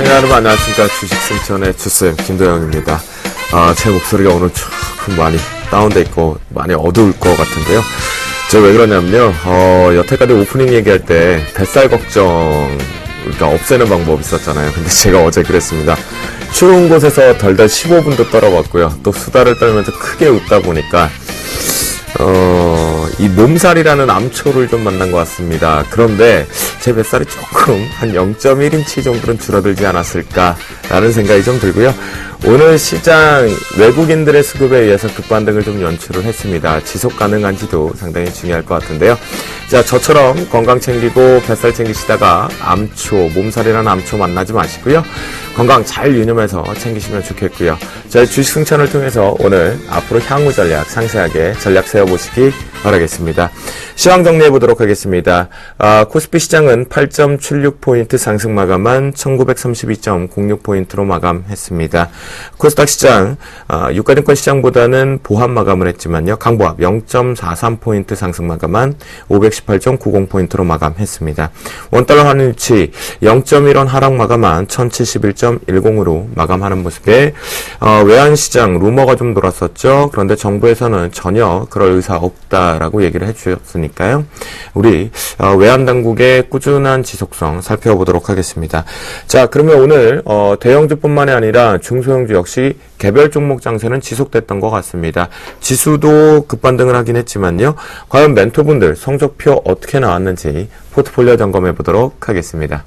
여러분 안녕하십니까. 주식승천의 주쌤 김도영입니다. 제 목소리가 오늘 조금 많이 다운돼 있고 많이 어두울 것 같은데요. 제가 왜 그러냐면요, 여태까지 오프닝 얘기할 때 뱃살 걱정, 그러니까 없애는 방법 있었잖아요. 근데 제가 어제 그랬습니다. 추운 곳에서 덜덜 15분도 떨어봤고요. 또 수다를 떨면서 크게 웃다 보니까 이 몸살이라는 암초를 좀 만난 것 같습니다. 그런데 제 뱃살이 조금 한 0.1인치 정도는 줄어들지 않았을까라는 생각이 좀 들고요. 오늘 시장 외국인들의 수급에 의해서 급반등을 좀 연출을 했습니다. 지속 가능한지도 상당히 중요할 것 같은데요. 자, 저처럼 건강 챙기고 뱃살 챙기시다가 암초, 몸살이라는 암초 만나지 마시고요. 건강 잘 유념해서 챙기시면 좋겠고요. 저희 주식승천을 통해서 오늘 앞으로 향후 전략 상세하게 전략 세워보시기 바라겠습니다. 시황 정리해 보도록 하겠습니다. 코스피 시장은 8.76포인트 상승 마감한 1932.06포인트로 마감했습니다. 코스닥 시장, 유가증권 시장보다는 보합 마감을 했지만요. 강보합 0.43포인트 상승 마감한 518.90포인트로 마감했습니다. 원달러 환율 유치 0.1원 하락 마감한 1071.10으로 마감하는 모습에 외환시장 루머가 좀 돌았었죠. 그런데 정부에서는 전혀 그럴 의사 없다라고 얘기를 해주셨으니까요. 우리 외환당국의 꾸준한 지속성 살펴보도록 하겠습니다. 자, 그러면 오늘 대형주뿐만이 아니라 중소형주 역시 개별 종목 장세는 지속됐던 것 같습니다. 지수도 급반등을 하긴 했지만요. 과연 멘토분들 성적표 어떻게 나왔는지 포트폴리오 점검해 보도록 하겠습니다.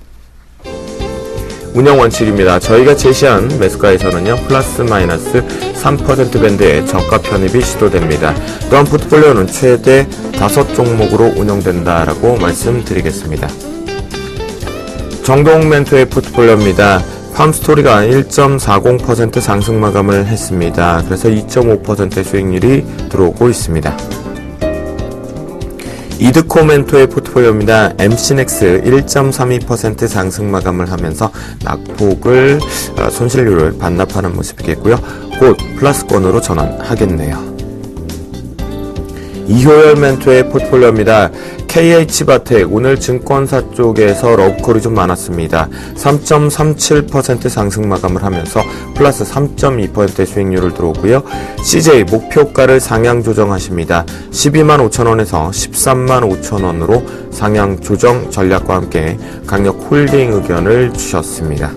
운영 원칙입니다. 저희가 제시한 매수가에서는요, 플러스 마이너스 3% 밴드의 저가 편입이 시도됩니다. 또한 포트폴리오는 최대 5종목으로 운영된다라고 말씀드리겠습니다. 정동 멘토의 포트폴리오입니다. 팜스토리가 1.40% 상승 마감을 했습니다. 그래서 2.5%의 수익률이 들어오고 있습니다. 이드코멘토의 포트폴리오입니다. MC넥스 1.32% 상승 마감을 하면서 낙폭을 손실률을 반납하는 모습이겠고요. 곧 플러스권으로 전환하겠네요. 이효열 멘토의 포트폴리오입니다. KH바텍 오늘 증권사 쪽에서 러브콜이 좀 많았습니다. 3.37% 상승 마감을 하면서 플러스 3.2%의 수익률을 들어오고요. CJ 목표가를 상향 조정하십니다. 12만 5천원에서 13만 5천원으로 상향 조정 전략과 함께 강력 홀딩 의견을 주셨습니다.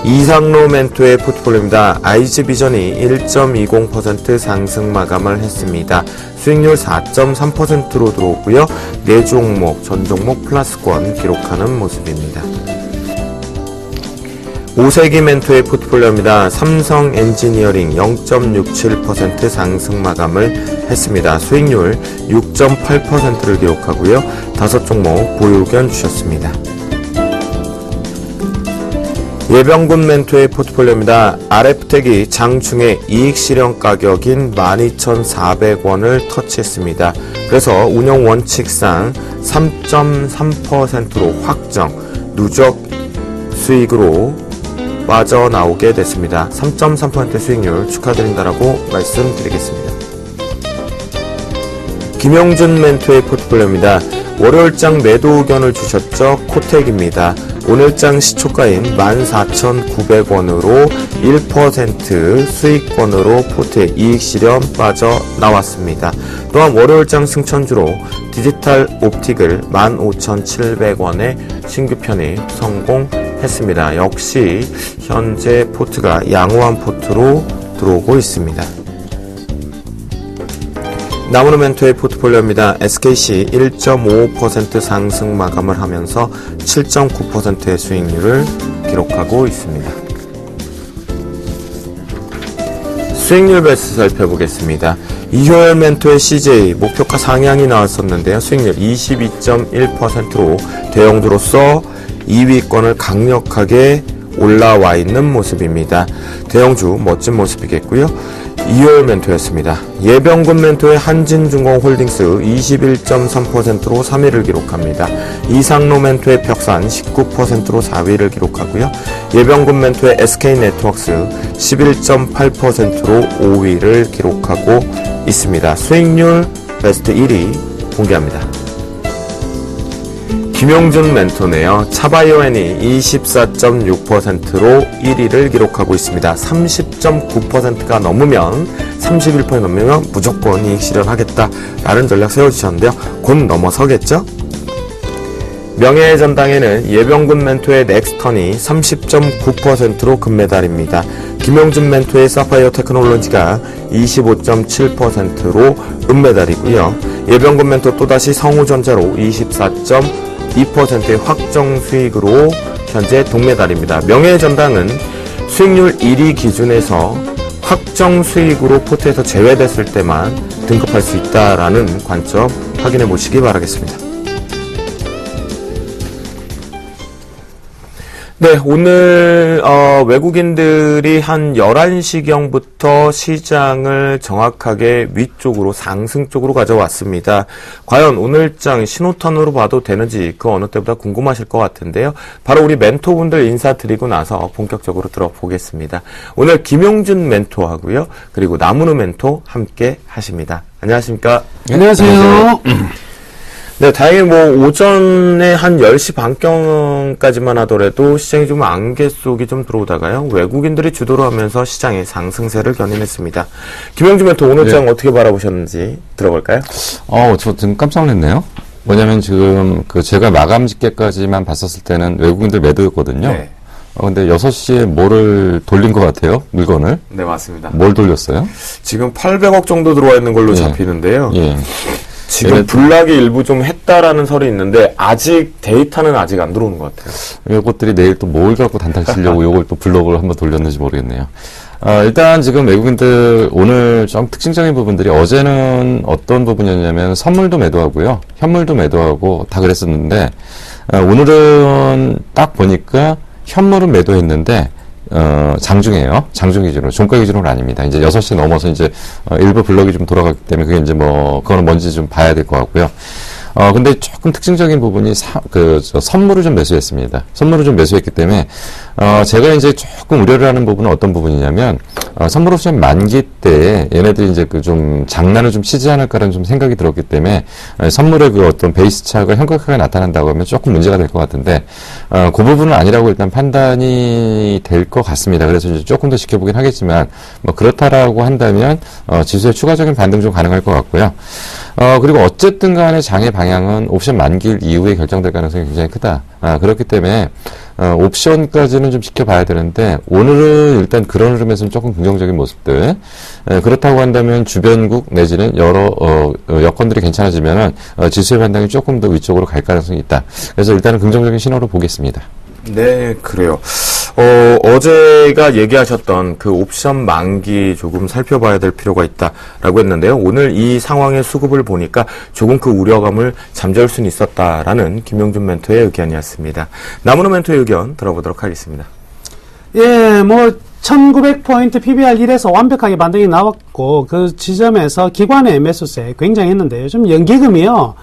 이상로 멘토의 포트폴리오입니다. 아이즈비전이 1.20% 상승 마감을 했습니다. 수익률 4.3%로 들어오고요. 4종목, 전 종목 플러스권 기록하는 모습입니다. 오세기 멘토의 포트폴리오입니다. 삼성 엔지니어링 0.67% 상승 마감을 했습니다. 수익률 6.8%를 기록하고요. 5종목 보유 의견 주셨습니다. 예병군 멘토의 포트폴리오입니다. RF텍이 장중에 이익 실현 가격인 12,400원을 터치했습니다. 그래서 운영 원칙상 3.3%로 확정, 누적 수익으로 빠져나오게 됐습니다. 3.3% 수익률 축하드린다라고 말씀드리겠습니다. 김영준 멘토의 포트폴리오입니다. 월요일장 매도 의견을 주셨죠? 코텍입니다. 오늘장 시초가인 14,900원으로 1% 수익권으로 포트의 이익 실현 빠져나왔습니다. 또한 월요일장 승천주로 디지털 옵틱을 15,700원에 신규 편입 성공했습니다. 역시 현재 포트가 양호한 포트로 들어오고 있습니다. 나무르 멘토의 포트폴리오입니다. SKC 1.55% 상승 마감을 하면서 7.9%의 수익률을 기록하고 있습니다. 수익률 베이스 살펴보겠습니다. 이효열 멘토의 CJ 목표가 상향이 나왔었는데요. 수익률 22.1%로 대형주로서 2위권을 강력하게 올라와 있는 모습입니다. 대형주 멋진 모습이겠고요. 2월 멘토였습니다. 예병군 멘토의 한진중공홀딩스 21.3%로 3위를 기록합니다. 이상로 멘토의 벽산 19%로 4위를 기록하고요. 예병군 멘토의 SK네트워크스 11.8%로 5위를 기록하고 있습니다. 수익률 베스트 1위 공개합니다. 김용준 멘토네요. 차바이오엔이 24.6%로 1위를 기록하고 있습니다. 30.9%가 넘으면 31% 넘으면 무조건 이익 실현하겠다라는 전략 세워주셨는데요. 곧 넘어서겠죠? 명예의 전당에는 예병군 멘토의 넥스턴이 30.9%로 금메달입니다. 김용준 멘토의 사파이어 테크놀로지가 25.7%로 은메달이고요. 예병군 멘토 또다시 성우전자로 24.2%의 확정 수익으로 현재 동메달입니다. 명예의 전당은 수익률 1위 기준에서 확정 수익으로 포트에서 제외됐을 때만 등급할 수 있다라는 관점 확인해 보시기 바라겠습니다. 네, 오늘 외국인들이 한 11시경부터 시장을 정확하게 위쪽으로 상승 쪽으로 가져왔습니다. 과연 오늘장 신호턴으로 봐도 되는지 그 어느 때보다 궁금하실 것 같은데요. 바로 우리 멘토분들 인사드리고 나서 본격적으로 들어보겠습니다. 오늘 김용준 멘토하고요. 그리고 남은우 멘토 함께 하십니다. 안녕하십니까? 안녕하세요. 네, 다행히 오전에 한 10시 반경까지만 하더라도 시장이 좀 안개 속이 좀 들어오다가요. 외국인들이 주도를 하면서 시장의 상승세를 견인했습니다. 김영준 멘토 오늘 장 어떻게 바라보셨는지 들어볼까요? 저 지금 깜짝 놀랐네요. 뭐냐면 지금 제가 마감 집계까지만 봤었을 때는 외국인들 매도였거든요. 네. 근데 6시에 뭐를 돌린 것 같아요? 물건을. 네, 맞습니다. 뭘 돌렸어요? 지금 800억 정도 들어와 있는 걸로 잡히는데요. 예. 지금 블락이 일부 좀 했다라는 설이 있는데 데이터는 아직 안 들어오는 것 같아요. 이것들이 내일 또 뭘 갖고 단타 치려고 이걸 또 블록을 한번 돌렸는지 모르겠네요. 일단 지금 외국인들 오늘 좀 특징적인 부분들이 어제는 어떤 부분이었냐면 선물도 매도하고요. 현물도 매도하고 다 그랬었는데 오늘은 딱 보니까 현물은 매도했는데 장중이에요. 장중 기준으로. 종가 기준으로 아닙니다. 이제 6시 넘어서 이제, 일부 블럭이 좀 돌아갔기 때문에 그게 이제 그거는 뭔지 좀 봐야 될 것 같고요. 근데 조금 특징적인 부분이 선물을 좀 매수했습니다. 선물을 좀 매수했기 때문에, 제가 이제 조금 우려를 하는 부분은 어떤 부분이냐면, 선물 옵션 만기 때 얘네들이 이제 좀 장난을 좀 치지 않을까라는 좀 생각이 들었기 때문에, 선물의 어떤 베이스 차가 현격하게 나타난다고 하면 조금 문제가 될 것 같은데, 그 부분은 아니라고 일단 판단이 될 것 같습니다. 그래서 이제 조금 더 지켜보긴 하겠지만, 그렇다라고 한다면, 지수의 추가적인 반등 좀 가능할 것 같고요. 그리고 어쨌든 간에 장의 방향은 옵션 만기일 이후에 결정될 가능성이 굉장히 크다. 그렇기 때문에, 옵션까지는 좀 지켜봐야 되는데, 오늘은 일단 그런 흐름에서는 조금 긍정적인 모습들. 그렇다고 한다면 주변국 내지는 여러, 여건들이 괜찮아지면은, 지수의 반등이 조금 더 위쪽으로 갈 가능성이 있다. 그래서 일단은 긍정적인 신호로 보겠습니다. 네, 그래요. 어제가 얘기하셨던 그 옵션 만기 조금 살펴봐야 될 필요가 있다라고 했는데요. 오늘 이 상황의 수급을 보니까 조금 그 우려감을 잠재울 수는 있었다라는 김용준 멘토의 의견이었습니다. 남은우 멘토의 의견 들어보도록 하겠습니다. 예, 1900포인트 PBR 1에서 완벽하게 반등이 나왔고, 그 지점에서 기관의 매수세 굉장했는데요. 좀 연기금이요.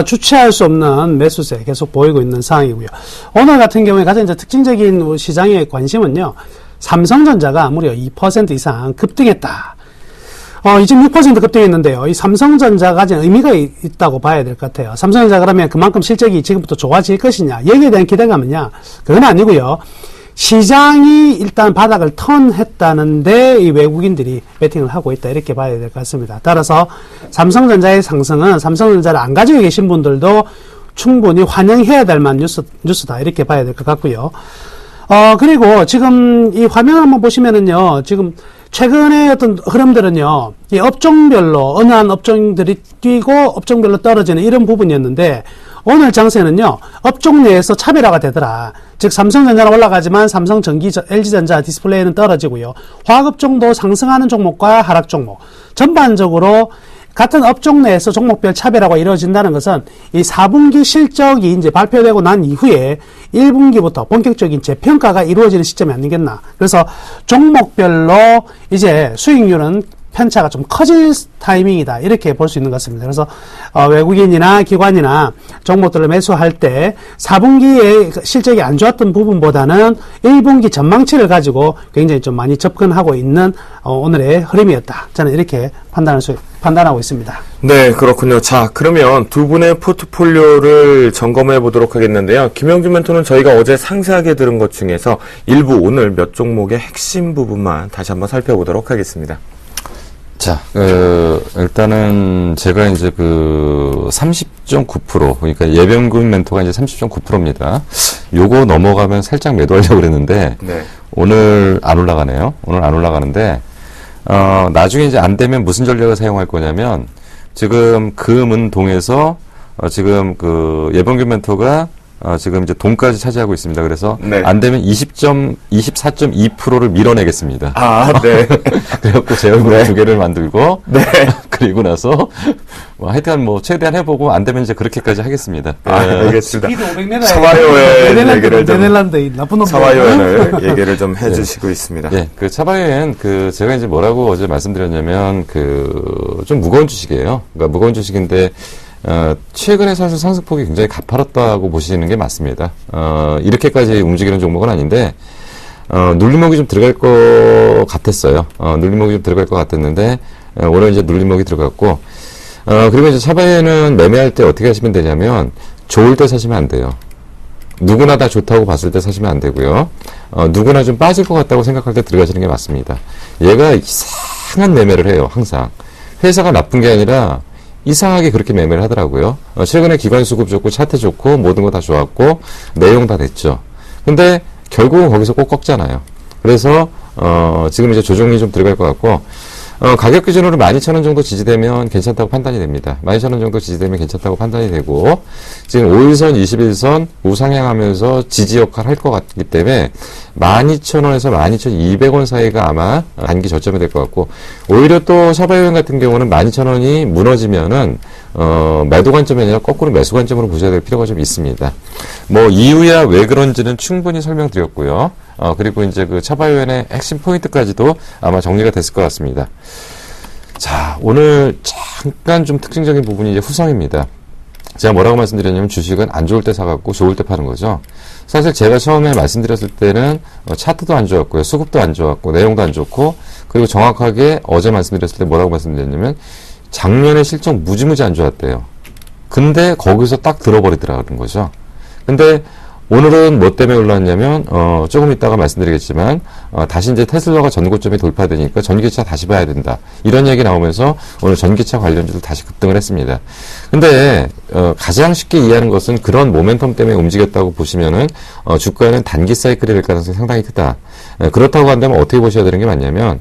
주체할 수 없는 매수세 계속 보이고 있는 상황이고요. 오늘 같은 경우에 가장 이제 특징적인 시장의 관심은요, 삼성전자가 무려 2% 이상 급등했다. 지금 6% 급등했는데요. 이 삼성전자가 가진 의미가 있다고 봐야 될 것 같아요. 삼성전자 그러면 그만큼 실적이 지금부터 좋아질 것이냐, 여기에 대한 기대감은요, 그건 아니고요. 시장이 일단 바닥을 턴했다는데 이 외국인들이 베팅을 하고 있다, 이렇게 봐야 될 것 같습니다. 따라서 삼성전자의 상승은 삼성전자를 안 가지고 계신 분들도 충분히 환영해야 될 만한 뉴스다, 이렇게 봐야 될 것 같고요. 그리고 지금 이 화면 한번 보시면은요, 지금 최근의 어떤 흐름들은요, 이 업종별로 어느 한 업종들이 뛰고 업종별로 떨어지는 이런 부분이었는데, 오늘 장세는요, 업종 내에서 차별화가 되더라. 즉, 삼성전자는 올라가지만 삼성전기, LG전자, 디스플레이는 떨어지고요. 화학업종도 상승하는 종목과 하락 종목. 전반적으로 같은 업종 내에서 종목별 차별화가 이루어진다는 것은 이 4분기 실적이 이제 발표되고 난 이후에 1분기부터 본격적인 재평가가 이루어지는 시점이 아니겠나. 그래서 종목별로 이제 수익률은 편차가 좀 커질 타이밍이다. 이렇게 볼 수 있는 것 같습니다. 그래서 외국인이나 기관이나 종목들을 매수할 때 4분기에 실적이 안 좋았던 부분보다는 1분기 전망치를 가지고 굉장히 좀 많이 접근하고 있는 오늘의 흐름이었다. 저는 이렇게 판단하고 있습니다. 네, 그렇군요. 자, 그러면 두 분의 포트폴리오를 점검해 보도록 하겠는데요. 김영준 멘토는 저희가 어제 상세하게 들은 것 중에서 일부 오늘 몇 종목의 핵심 부분만 다시 한번 살펴보도록 하겠습니다. 자, 일단은 제가 이제 30.9%, 그러니까 예병군 멘토가 이제 30.9%입니다. 요거 넘어가면 살짝 매도하려고 그랬는데, 네. 오늘 안 올라가네요. 오늘 안 올라가는데, 나중에 이제 안 되면 무슨 전략을 사용할 거냐면, 지금 금은동에서, 지금 예병군 멘토가 지금 이제 동까지 차지하고 있습니다. 그래서 네. 안 되면 24.2%를 밀어내겠습니다. 아, 네. 그래갖고 제 얼굴 네. 두 개를 만들고 네. 그리고 나서 하여튼 최대한 해보고 안 되면 이제 그렇게까지 하겠습니다. 아, 알겠습니다. 스피드 500m. 사바이오엔 얘기를 좀 네덜란드 나쁜 놈. 사바이오엔을 얘기를 좀 해주시고 있습니다. 예, 차바이오엔 제가 이제 뭐라고 어제 말씀드렸냐면 좀 무거운 주식이에요. 그러니까 무거운 주식인데 최근에 사실 상승폭이 굉장히 가파랐다고 보시는 게 맞습니다. 이렇게까지 움직이는 종목은 아닌데, 눌림목이 좀 들어갈 것 같았어요. 눌림목이 좀 들어갈 것 같았는데, 오늘 이제 눌림목이 들어갔고, 그리고 이제 차바이오는 매매할 때 어떻게 하시면 되냐면, 좋을 때 사시면 안 돼요. 누구나 다 좋다고 봤을 때 사시면 안 되고요. 누구나 좀 빠질 것 같다고 생각할 때 들어가시는 게 맞습니다. 얘가 이상한 매매를 해요, 항상. 회사가 나쁜 게 아니라, 이상하게 그렇게 매매를 하더라고요. 최근에 기관 수급 좋고 차트 좋고 모든 거 다 좋았고 내용 다 됐죠. 근데 결국은 거기서 꼭 꺾잖아요. 그래서 지금 이제 조정이 좀 들어갈 것 같고 가격 기준으로 12,000원 정도 지지되면 괜찮다고 판단이 됩니다. 12,000원 정도 지지되면 괜찮다고 판단이 되고 지금 5일선, 21선 우상향하면서 지지 역할을 할 것 같기 때문에 12,000원에서 12,200원 사이가 아마 단기 저점이 될 것 같고 오히려 또 샤바이오엔 같은 경우는 12,000원이 무너지면은 매도 관점이 아니라 거꾸로 매수 관점으로 보셔야 될 필요가 좀 있습니다. 이유야 왜 그런지는 충분히 설명드렸고요. 그리고 이제 차바이오엔의 핵심 포인트까지도 아마 정리가 됐을 것 같습니다. 자, 오늘 잠깐 좀 특징적인 부분이 이제 후성입니다. 제가 뭐라고 말씀드렸냐면 주식은 안 좋을 때 사갖고 좋을 때 파는 거죠. 사실 제가 처음에 말씀드렸을 때는 차트도 안 좋았고요. 수급도 안 좋았고 내용도 안 좋고 그리고 정확하게 어제 말씀드렸을 때 뭐라고 말씀드렸냐면 작년에 실적 무지무지 안 좋았대요. 근데 거기서 딱 들어버리더라는 거죠. 근데 오늘은 뭐 때문에 올랐냐면 조금 이따가 말씀드리겠지만 다시 이제 테슬라가 전고점이 돌파되니까 전기차 다시 봐야 된다. 이런 얘기 나오면서 오늘 전기차 관련주도 다시 급등을 했습니다. 근데 가장 쉽게 이해하는 것은 그런 모멘텀 때문에 움직였다고 보시면은 주가는 단기 사이클이 될 가능성이 상당히 크다. 그렇다고 한다면 어떻게 보셔야 되는 게 맞냐면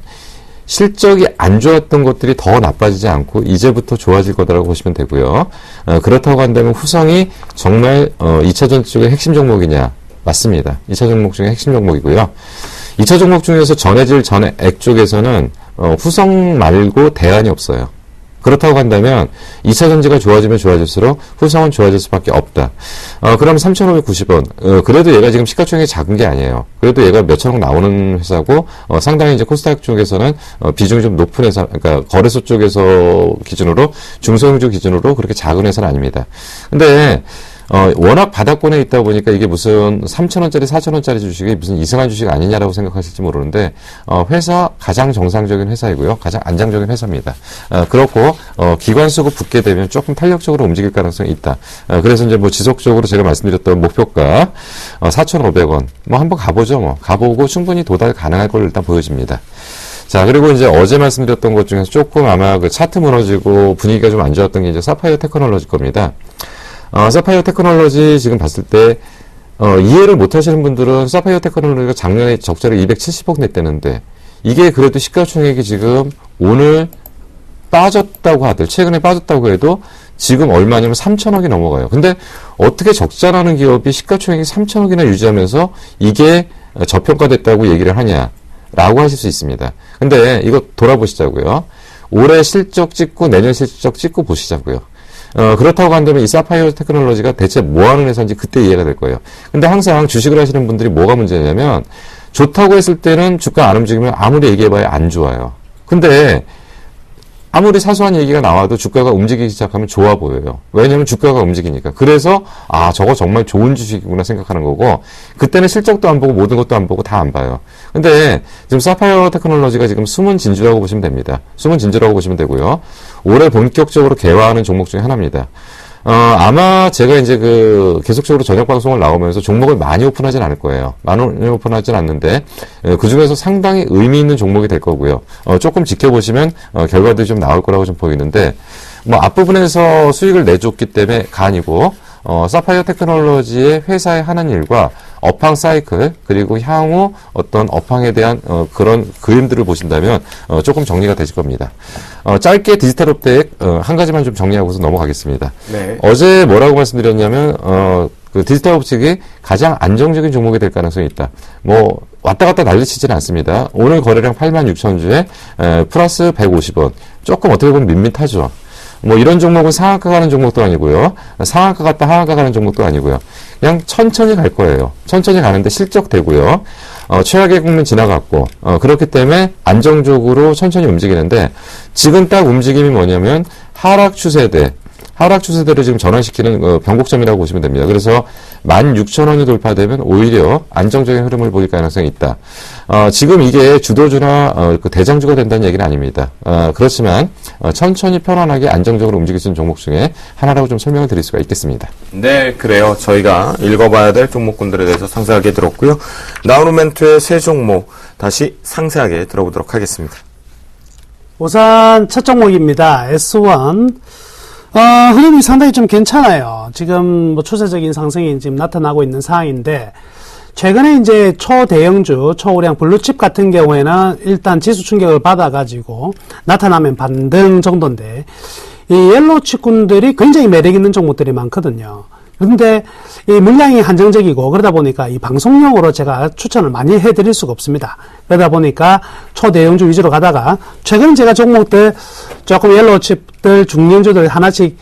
실적이 안 좋았던 것들이 더 나빠지지 않고 이제부터 좋아질 거다라고 보시면 되고요. 그렇다고 한다면 후성이 정말 2차 전지 쪽의 핵심 종목이냐? 맞습니다. 2차 종목 중에 핵심 종목이고요. 2차 종목 중에서 전해질 전액 쪽에서는 후성 말고 대안이 없어요. 그렇다고 한다면 2차 전지가 좋아지면 좋아질수록 후성은 좋아질 수밖에 없다. 그럼 3,590원. 그래도 얘가 지금 시가총액이 작은 게 아니에요. 그래도 얘가 몇천억 나오는 회사고 상당히 이제 코스닥 쪽에서는 비중이 좀 높은 회사, 그러니까 거래소 쪽에서 기준으로 중소형주 기준으로 그렇게 작은 회사는 아닙니다. 근데 워낙 바닥권에 있다 보니까 이게 무슨 3,000원짜리, 4,000원짜리 주식이 무슨 이상한 주식 아니냐라고 생각하실지 모르는데, 회사 가장 정상적인 회사이고요. 가장 안정적인 회사입니다. 그렇고, 기관 수급 붙게 되면 조금 탄력적으로 움직일 가능성이 있다. 그래서 이제 지속적으로 제가 말씀드렸던 목표가, 4,500원. 한번 가보죠, 가보고 충분히 도달 가능할 걸 일단 보여집니다. 자, 그리고 이제 어제 말씀드렸던 것 중에서 조금 아마 차트 무너지고 분위기가 좀 안 좋았던 게 이제 사파이어 테크놀로지 겁니다. 사파이어 테크놀로지 지금 봤을 때 이해를 못 하시는 분들은 사파이어 테크놀로지가 작년에 적자를 270억 냈다는데 이게 그래도 시가총액이 지금 오늘 빠졌다고 하들 최근에 빠졌다고 해도 지금 얼마냐면 3,000억이 넘어가요. 근데 어떻게 적자라는 기업이 시가총액이 3,000억이나 유지하면서 이게 저평가됐다고 얘기를 하냐라고 하실 수 있습니다. 근데 이거 돌아보시자고요. 올해 실적 찍고 내년 실적 찍고 보시자고요. 그렇다고 한다면 이 사파이어 테크놀로지가 대체 뭐 하는 회사인지 그때 이해가 될 거예요. 근데 항상 주식을 하시는 분들이 뭐가 문제냐면 좋다고 했을 때는 주가 안 움직이면 아무리 얘기해봐야 안 좋아요. 근데 아무리 사소한 얘기가 나와도 주가가 움직이기 시작하면 좋아 보여요. 왜냐하면 주가가 움직이니까. 그래서 저거 정말 좋은 주식이구나 생각하는 거고, 그때는 실적도 안 보고 모든 것도 안 보고 다 안 봐요. 근데 지금 사파이어 테크놀로지가 지금 숨은 진주라고 보시면 됩니다. 숨은 진주라고 보시면 되고요. 올해 본격적으로 개화하는 종목 중에 하나입니다. 아마 제가 이제 계속적으로 저녁 방송을 나오면서 종목을 많이 오픈하진 않을 거예요. 많이 오픈하진 않는데, 그 중에서 상당히 의미 있는 종목이 될 거고요. 조금 지켜보시면, 결과들이 좀 나올 거라고 좀 보이는데, 앞부분에서 수익을 내줬기 때문에가 아니고, 사파이어 테크놀로지의 회사에 하는 일과 업황 사이클, 그리고 향후 어떤 업황에 대한 그런 그림들을 보신다면 조금 정리가 되실 겁니다. 짧게 디지털 업데이트 한 가지만 좀 정리하고서 넘어가겠습니다. 네. 어제 뭐라고 말씀드렸냐면 그 디지털 업체이 가장 안정적인 종목이 될 가능성이 있다. 왔다 갔다 난리치지는 않습니다. 오늘 거래량 86,000주에 플러스 150원. 조금 어떻게 보면 밋밋하죠. 이런 종목은 상한가 가는 종목도 아니고요. 상한가 갔다 하한가 가는 종목도 아니고요. 그냥 천천히 갈 거예요. 천천히 가는데 실적되고요. 최악의 국면 지나갔고, 그렇기 때문에 안정적으로 천천히 움직이는데, 지금 딱 움직임이 뭐냐면, 하락 추세대를 지금 전환시키는 변곡점이라고 보시면 됩니다. 그래서 16,000원이 돌파되면 오히려 안정적인 흐름을 보일 가능성이 있다. 지금 이게 주도주나 대장주가 된다는 얘기는 아닙니다. 그렇지만 천천히 편안하게 안정적으로 움직일 수 있는 종목 중에 하나라고 좀 설명을 드릴 수가 있겠습니다. 네, 그래요. 저희가 읽어봐야 될 종목군들에 대해서 상세하게 들었고요. 나오는 멘트의 세 종목 다시 상세하게 들어보도록 하겠습니다. 우선 첫 종목입니다. S1. 흐름이 상당히 좀 괜찮아요. 지금 추세적인 상승이 지금 나타나고 있는 상황인데, 최근에 이제 초대형주, 초우량 블루칩 같은 경우에는 일단 지수 충격을 받아가지고 나타나면 반등 정도인데, 이 옐로우 칩군들이 굉장히 매력 있는 종목들이 많거든요. 그런데 이 물량이 한정적이고 그러다 보니까 이 방송용으로 제가 추천을 많이 해드릴 수가 없습니다. 그러다 보니까 초대형주 위주로 가다가 최근 제가 종목들 조금 옐로우 칩들 중량주들 하나씩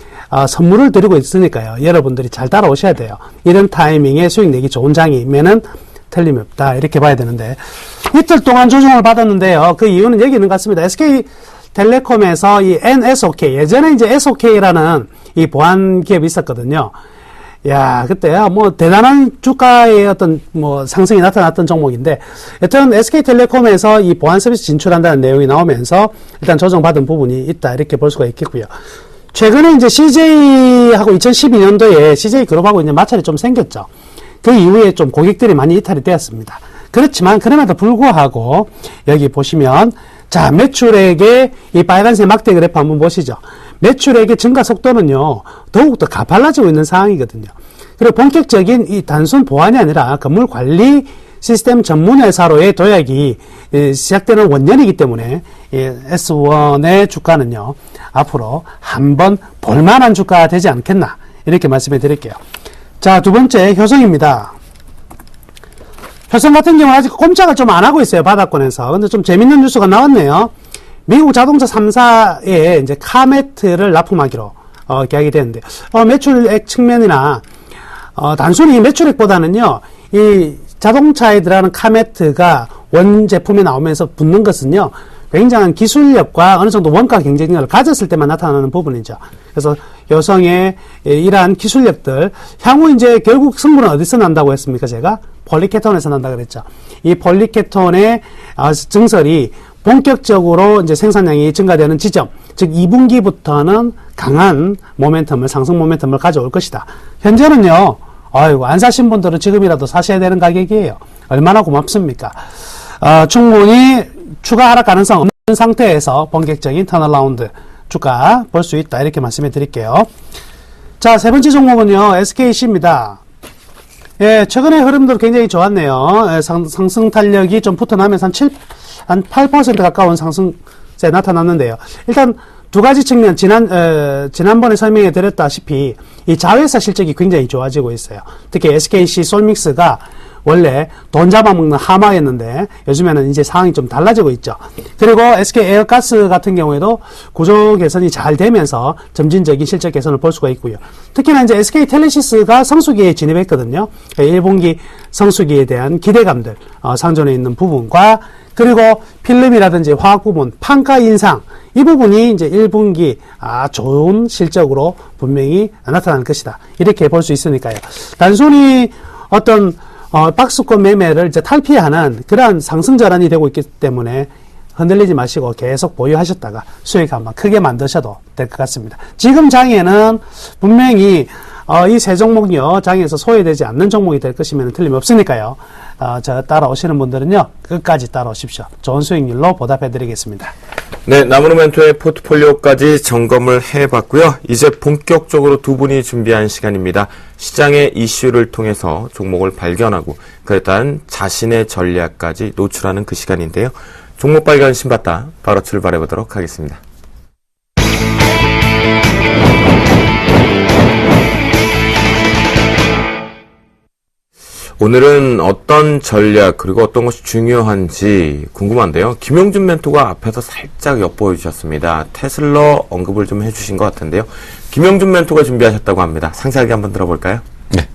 선물을 드리고 있으니까요. 여러분들이 잘 따라오셔야 돼요. 이런 타이밍에 수익 내기 좋은 장이면은 틀림이 없다. 이렇게 봐야 되는데, 이틀 동안 조정을 받았는데요. 그 이유는 여기 있는 것 같습니다. SK텔레콤에서 이 NSOK, 예전에 이제 SOK라는 이 보안 기업이 있었거든요. 야, 그때 대단한 주가의 어떤 상승이 나타났던 종목인데, 여튼 SK텔레콤에서 이 보안 서비스 진출한다는 내용이 나오면서 일단 조정받은 부분이 있다. 이렇게 볼 수가 있겠고요. 최근에 이제 CJ하고 2012년도에 CJ그룹하고 이제 마찰이 좀 생겼죠. 그 이후에 좀 고객들이 많이 이탈이 되었습니다. 그렇지만 그럼에도 불구하고 여기 보시면, 자, 매출액의 이 빨간색 막대 그래프 한번 보시죠. 매출액의 증가 속도는요, 더욱더 가팔라지고 있는 상황이거든요. 그리고 본격적인 이 단순 보안이 아니라 건물 관리 시스템 전문 회사로의 도약이 시작되는 원년이기 때문에 S1의 주가는요, 앞으로 한번 볼만한 주가가 되지 않겠나, 이렇게 말씀해 드릴게요. 자, 두 번째, 효성입니다. 효성 같은 경우는 아직 꼼짝을 좀 안 하고 있어요, 바닥권에서. 근데 좀 재밌는 뉴스가 나왔네요. 미국 자동차 3사에 이제 카메트를 납품하기로 계약이 됐는데, 매출액 측면이나 단순히 매출액보다는요, 이 자동차에 들어가는 카메트가 원 제품에 나오면서 붙는 것은요, 굉장한 기술력과 어느 정도 원가 경쟁력을 가졌을 때만 나타나는 부분이죠. 그래서 효성의 이러한 기술력들, 향후 이제 결국 승부는 어디서 난다고 했습니까? 제가 폴리케톤에서 난다 그랬죠. 이 폴리케톤의 증설이 본격적으로 이제 생산량이 증가되는 지점, 즉 2분기부터는 강한 모멘텀을, 상승 모멘텀을 가져올 것이다. 현재는요, 아이고, 안 사신 분들은 지금이라도 사셔야 되는 가격이에요. 얼마나 고맙습니까? 충분히 추가 하락 가능성 없는 상태에서 본격적인 턴어라운드 주가 볼 수 있다. 이렇게 말씀해 드릴게요. 자, 세 번째 종목은요, SKC입니다. 예, 최근에 흐름도 굉장히 좋았네요. 예, 상승 탄력이 좀 붙어나면서 한 8% 가까운 상승세 나타났는데요. 일단 두 가지 측면, 지난번에 설명해 드렸다시피 이 자회사 실적이 굉장히 좋아지고 있어요. 특히 SKC 솔믹스가 원래 돈 잡아먹는 하마였는데 요즘에는 이제 상황이 좀 달라지고 있죠. 그리고 SK 에어가스 같은 경우에도 구조 개선이 잘 되면서 점진적인 실적 개선을 볼 수가 있고요. 특히나 이제 SK 텔레시스가 성수기에 진입했거든요. 1분기 성수기에 대한 기대감들, 상존해 있는 부분과 그리고 필름이라든지 화학 부분, 판가 인상, 이 부분이 이제 1분기 좋은 실적으로 분명히 나타날 것이다. 이렇게 볼 수 있으니까요. 단순히 어떤 박스권 매매를 이제 탈피하는 그러한 상승 전환이 되고 있기 때문에 흔들리지 마시고 계속 보유하셨다가 수익 한번 크게 만드셔도 될 것 같습니다. 지금 장에는 분명히 이 세 종목이요, 장에서 소외되지 않는 종목이 될 것이면 틀림없으니까요. 저 따라오시는 분들은요, 끝까지 따라오십시오. 좋은 수익률로 보답해드리겠습니다. 네, 나무르멘토의 포트폴리오까지 점검을 해봤고요. 이제 본격적으로 두 분이 준비한 시간입니다. 시장의 이슈를 통해서 종목을 발견하고 그에 따른 자신의 전략까지 노출하는 그 시간인데요. 종목 발견 신봤다. 바로 출발해보도록 하겠습니다. 오늘은 어떤 전략 그리고 어떤 것이 중요한지 궁금한데요. 김용준 멘토가 앞에서 살짝 엿보여 주셨습니다. 테슬라 언급을 좀 해주신 것 같은데요. 김용준 멘토가 준비하셨다고 합니다. 상세하게 한번 들어볼까요? 네.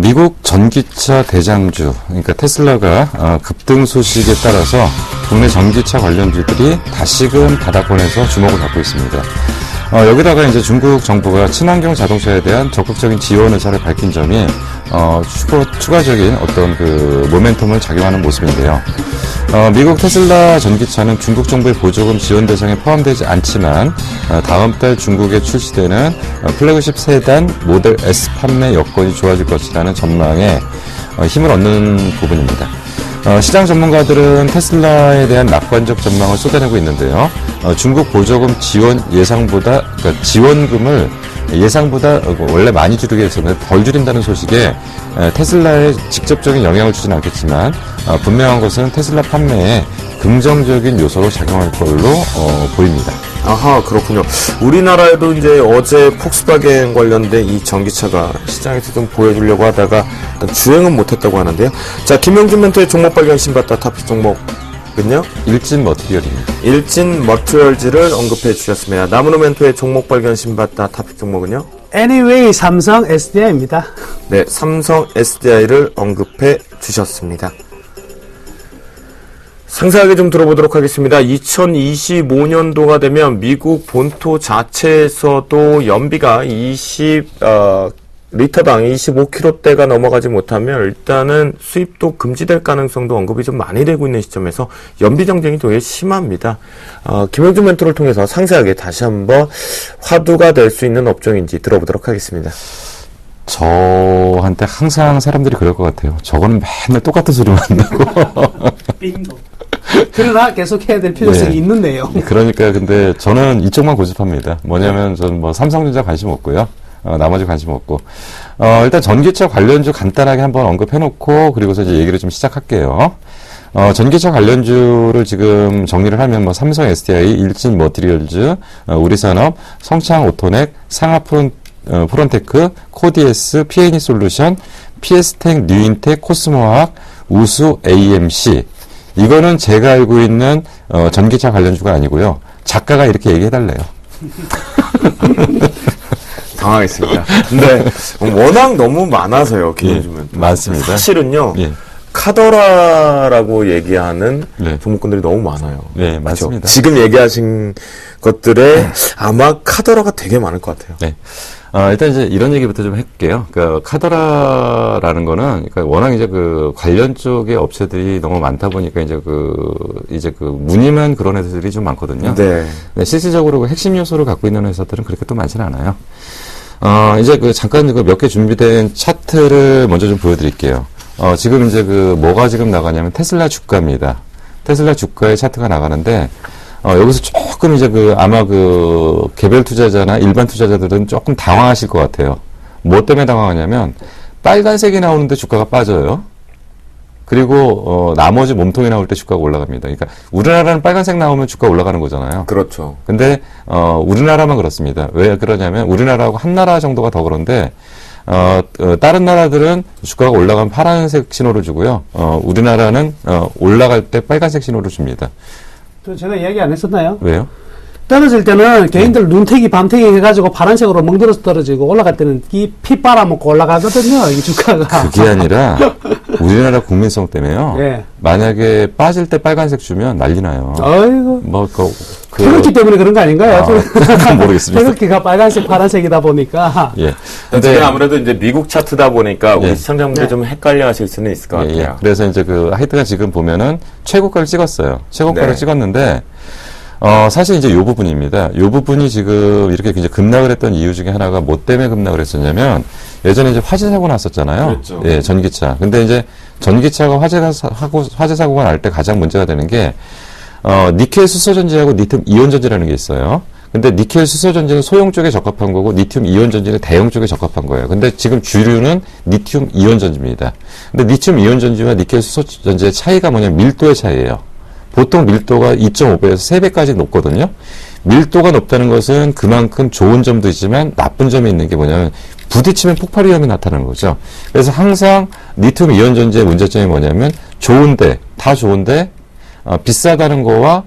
미국 전기차 대장주, 그러니까 테슬라가 급등 소식에 따라서 국내 전기차 관련주들이 다시금 바닥권에서 주목을 받고 있습니다. 여기다가 이제 중국 정부가 친환경 자동차에 대한 적극적인 지원 의사를 밝힌 점이 추가적인 어떤 그 모멘텀을 작용하는 모습인데요. 미국 테슬라 전기차는 중국 정부의 보조금 지원 대상에 포함되지 않지만 다음 달 중국에 출시되는 플래그십 세단 모델 S 판매 여건이 좋아질 것이라는 전망에 힘을 얻는 부분입니다. 시장 전문가들은 테슬라에 대한 낙관적 전망을 쏟아내고 있는데요. 중국 보조금 지원 예상보다, 그러니까 지원금을 예상보다 원래 많이 줄이기 위해서는 덜 줄인다는 소식에 테슬라에 직접적인 영향을 주진 않겠지만 분명한 것은 테슬라 판매에 긍정적인 요소로 작용할 걸로 보입니다. 아하, 그렇군요. 우리나라에도 이제 어제 폭스바겐 관련된 이 전기차가 시장에서 좀 보여주려고 하다가 주행은 못했다고 하는데요. 자, 김용준 멘토의 종목 발견 신봤다 탑픽 종목은요? 일진 머티리얼입니다. 일진 머티리얼즈를 언급해 주셨습니다. 나무노 멘토의 종목 발견 신봤다 탑픽 종목은요? Anyway, 삼성 SDI입니다. 네, 삼성 SDI를 언급해 주셨습니다. 상세하게 좀 들어보도록 하겠습니다. 2025년도가 되면 미국 본토 자체에서도 연비가 리터당 25km대가 넘어가지 못하면 일단은 수입도 금지될 가능성도 언급이 좀 많이 되고 있는 시점에서 연비 경쟁이 되게 심합니다. 김용준 멘토를 통해서 상세하게 다시 한번 화두가 될 수 있는 업종인지 들어보도록 하겠습니다. 저한테 항상 사람들이 그럴 것 같아요. 저거는 맨날 똑같은 소리만 한다고. 빙고. 그러나 계속 해야 될 필요성이 네. 있는데요. 그러니까 근데 저는 이쪽만 고집합니다. 뭐냐면 저는 뭐 삼성전자 관심 없고요. 나머지 관심 없고. 일단 전기차 관련주 간단하게 한번 언급해놓고 그리고서 이제 얘기를 좀 시작할게요. 전기차 관련주를 지금 정리를 하면 뭐 삼성 SDI, 일진 머티리얼즈, 우리산업, 성창 오토넥, 프론테크, 코디에스, PNE 솔루션, PS텍, 뉴인텍, 코스모화학, 우수 AMC. 이거는 제가 알고 있는 전기차 관련주가 아니고요. 작가가 이렇게 얘기해달래요. 당황했습니다. 근데 워낙 너무 많아서요, 김용준 멘토. 많습니다. 사실은요. 예. 카더라라고 얘기하는 네. 종목군들이 너무 많아요. 네, 맞습니다. 그렇죠? 지금 얘기하신 것들에 아마 카더라가 되게 많을 것 같아요. 네. 일단 이제 이런 얘기부터 좀 할게요. 그러니까 카더라라는 거는 그러니까 워낙 이제 그 관련 쪽의 업체들이 너무 많다 보니까 이제 무늬만 그런 회사들이 좀 많거든요. 네. 네, 실질적으로 그 핵심 요소를 갖고 있는 회사들은 그렇게 또 많지는 않아요. 이제 잠깐 몇 개 준비된 차트를 먼저 좀 보여드릴게요. 지금 이제 뭐가 지금 나가냐면 테슬라 주가입니다. 테슬라 주가의 차트가 나가는데, 여기서 조금 이제 아마 개별 투자자나 일반 투자자들은 조금 당황하실 것 같아요. 뭐 때문에 당황하냐면, 빨간색이 나오는데 주가가 빠져요. 그리고, 나머지 몸통이 나올 때 주가가 올라갑니다. 그러니까, 우리나라는 빨간색 나오면 주가 올라가는 거잖아요. 그렇죠. 근데, 우리나라만 그렇습니다. 왜 그러냐면, 우리나라하고 한 나라 정도가 더 그런데, 다른 나라들은 주가가 올라가면 파란색 신호를 주고요. 우리나라는 올라갈 때 빨간색 신호를 줍니다. 제가 이야기 안 했었나요? 왜요? 떨어질 때는 개인들 눈태기, 밤태기 해가지고 파란색으로 멍들어서 떨어지고 올라갈 때는 이 피 빨아먹고 올라가거든요, 이 주가가. 그게 아니라 우리나라 국민성 때문에요. 예. 만약에 빠질 때 빨간색 주면 난리 나요. 아이고. 뭐, 태극기 때문에 그런 거 아닌가요? 그건 모르겠습니다. 태극기가 빨간색, 파란색이다 보니까. 예. 근데 아무래도 이제 미국 차트다 보니까 우리 예. 시청자분들이 좀 헷갈려 하실 수는 있을 것 같아요. 예. 그래서 이제 하이트가 지금 보면은 최고가를 찍었어요. 최고가를 네. 찍었는데, 사실 이제 요 부분입니다. 요 부분이 지금 이렇게 굉장히 급락을 했던 이유 중에 하나가 뭐 때문에 급락을 했었냐면, 예전에 이제 화재 사고 났었잖아요. 그렇죠. 예, 전기차. 근데 이제 전기차가 화재 사고가 날 때 가장 문제가 되는 게, 니켈 수소 전지하고 리튬 이온 전지라는 게 있어요. 근데 니켈 수소 전지는 소형 쪽에 적합한 거고 리튬 이온 전지는 대형 쪽에 적합한 거예요. 근데 지금 주류는 리튬 이온 전지입니다. 근데 리튬 이온 전지와 니켈 수소 전지의 차이가 뭐냐면 밀도의 차이예요. 보통 밀도가 2.5배에서 3배까지 높거든요. 밀도가 높다는 것은 그만큼 좋은 점도 있지만 나쁜 점이 있는 게 뭐냐면 부딪히면 폭발 위험이 나타나는 거죠. 그래서 항상 리튬 이온 전지의 문제점이 뭐냐면 다 좋은데 비싸다는 거와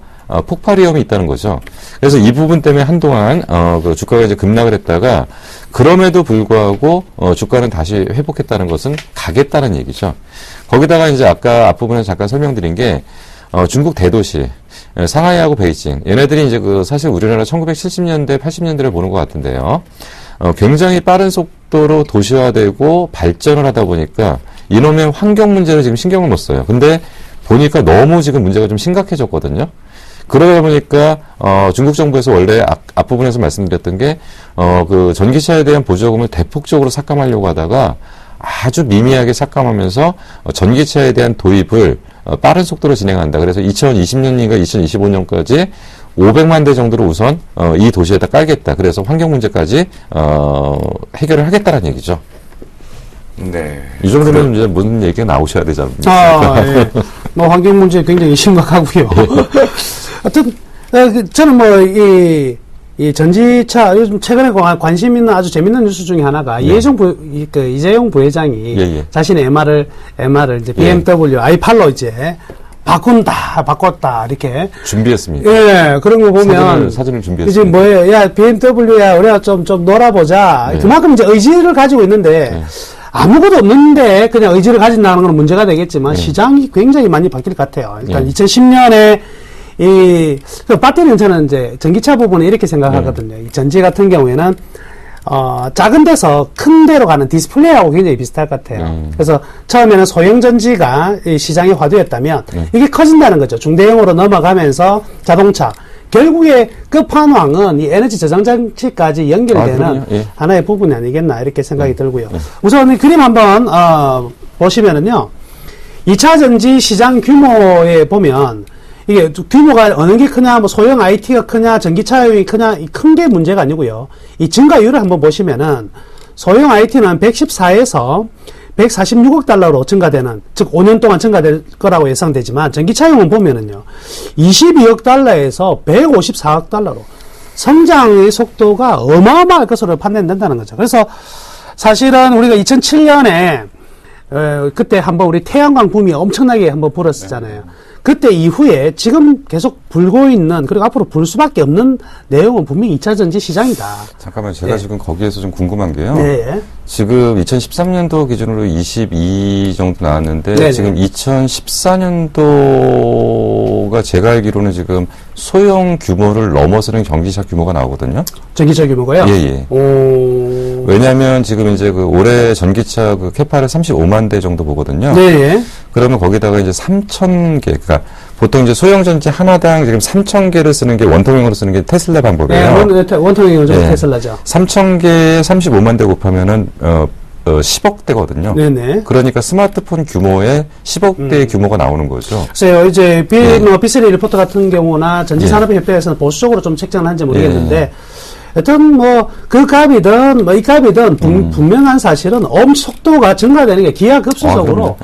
폭발 위험이 있다는 거죠. 그래서 이 부분 때문에 한동안 그 주가가 이제 급락을 했다가 그럼에도 불구하고 주가는 다시 회복했다는 것은 가겠다는 얘기죠. 거기다가 이제 아까 앞부분에 잠깐 설명드린 게 중국 대도시 상하이하고 베이징 얘네들이 이제 사실 우리나라 1970년대 80년대를 보는 것 같은데요. 굉장히 빠른 속도로 도시화되고 발전을 하다 보니까 이놈의 환경 문제를 지금 신경을 못 써요. 근데 보니까 너무 지금 문제가 좀 심각해졌거든요. 그러다 보니까 중국 정부에서 원래 앞부분에서 말씀드렸던 게 그 전기차에 대한 보조금을 대폭적으로 삭감하려고 하다가 아주 미미하게 삭감하면서 전기차에 대한 도입을 빠른 속도로 진행한다. 그래서 2020년인가 2025년까지 500만 대 정도로 우선 이 도시에다 깔겠다. 그래서 환경 문제까지 해결을 하겠다는 얘기죠. 네. 이 정도면 이제 무슨 얘기가 나오셔야 되지 않습니까? 예. 뭐 환경 문제 굉장히 심각하고요. 하여튼 저는 뭐 이 전지차 요즘 최근에 관심 있는 아주 재밌는 뉴스 중에 하나가 이재용 부회장이 자신의 MR을 이제 BMW i8로 이제 바꿨다 이렇게 준비했습니다. 예, 그런 거 보면 사진을 준비했습니다. 이제 뭐예요? 야 BMW야 우리가 좀 놀아보자. 그만큼 이제 의지를 가지고 있는데. 아무것도 없는데 그냥 의지를 가진다는 건 문제가 되겠지만 시장이 굉장히 많이 바뀔 것 같아요. 일단 2010년에 배터리는 저는 이제 전기차 부분에 이렇게 생각하거든요. 이 전지 같은 경우에는 작은 데서 큰 데로 가는 디스플레이하고 굉장히 비슷할 것 같아요. 그래서 처음에는 소형 전지가 이 시장의 화두였다면 이게 커진다는 거죠. 중대형으로 넘어가면서 자동차. 결국에 끝판왕은 이 에너지 저장 장치까지 연결되는 하나의 부분이 아니겠나 이렇게 생각이 들고요. 우선 이 그림 한번 보시면은요. 2차 전지 시장 규모에 보면 이게 규모가 어느 게 크냐, 뭐 소형 IT가 크냐, 전기차용이 크냐, 이 큰 게 문제가 아니고요. 이 증가율을 한번 보시면은 소형 IT는 114에서 146억 달러로 증가되는, 즉 5년 동안 증가될 거라고 예상되지만 전기차용은 보면은요 22억 달러에서 154억 달러로 성장의 속도가 어마어마할 것으로 판단된다는 거죠. 그래서 사실은 우리가 2007년에 그때 한번 우리 태양광 붐이 엄청나게 한번 불었었잖아요. 그때 이후에 지금 계속 불고 있는, 그리고 앞으로 불 수밖에 없는 내용은 분명히 2차 전지 시장이다. 잠깐만, 제가 지금 거기에서 좀 궁금한 게요. 네. 지금 2013년도 기준으로 22 정도 나왔는데, 네네. 지금 2014년도가 제가 알기로는 지금 소형 규모를 넘어서는 전기차 규모가 나오거든요. 전기차 규모가요? 예. 왜냐하면 지금 이제 올해 전기차 캐파를 35만 대 정도 보거든요. 네. 그러면 거기다가 이제 3,000개, 그러니까 보통 이제 소형 전지 하나당 지금 3,000개를 쓰는 게 원통형으로 쓰는 게 테슬라 방법이에요. 네, 원통형은 좀 테슬라죠. 3,000개에 35만 대 곱하면은 10억 대거든요. 네네. 그러니까 스마트폰 규모의 10억 대의 규모가 나오는 거죠. 글쎄요, 이제 B3 리포터 같은 경우나 전지산업협회에서는 보수적으로 좀 책정을 하는지 모르겠는데. 하여튼 그 값이든 이 값이든 분명한 사실은 속도가 증가되는 게 기하급수적으로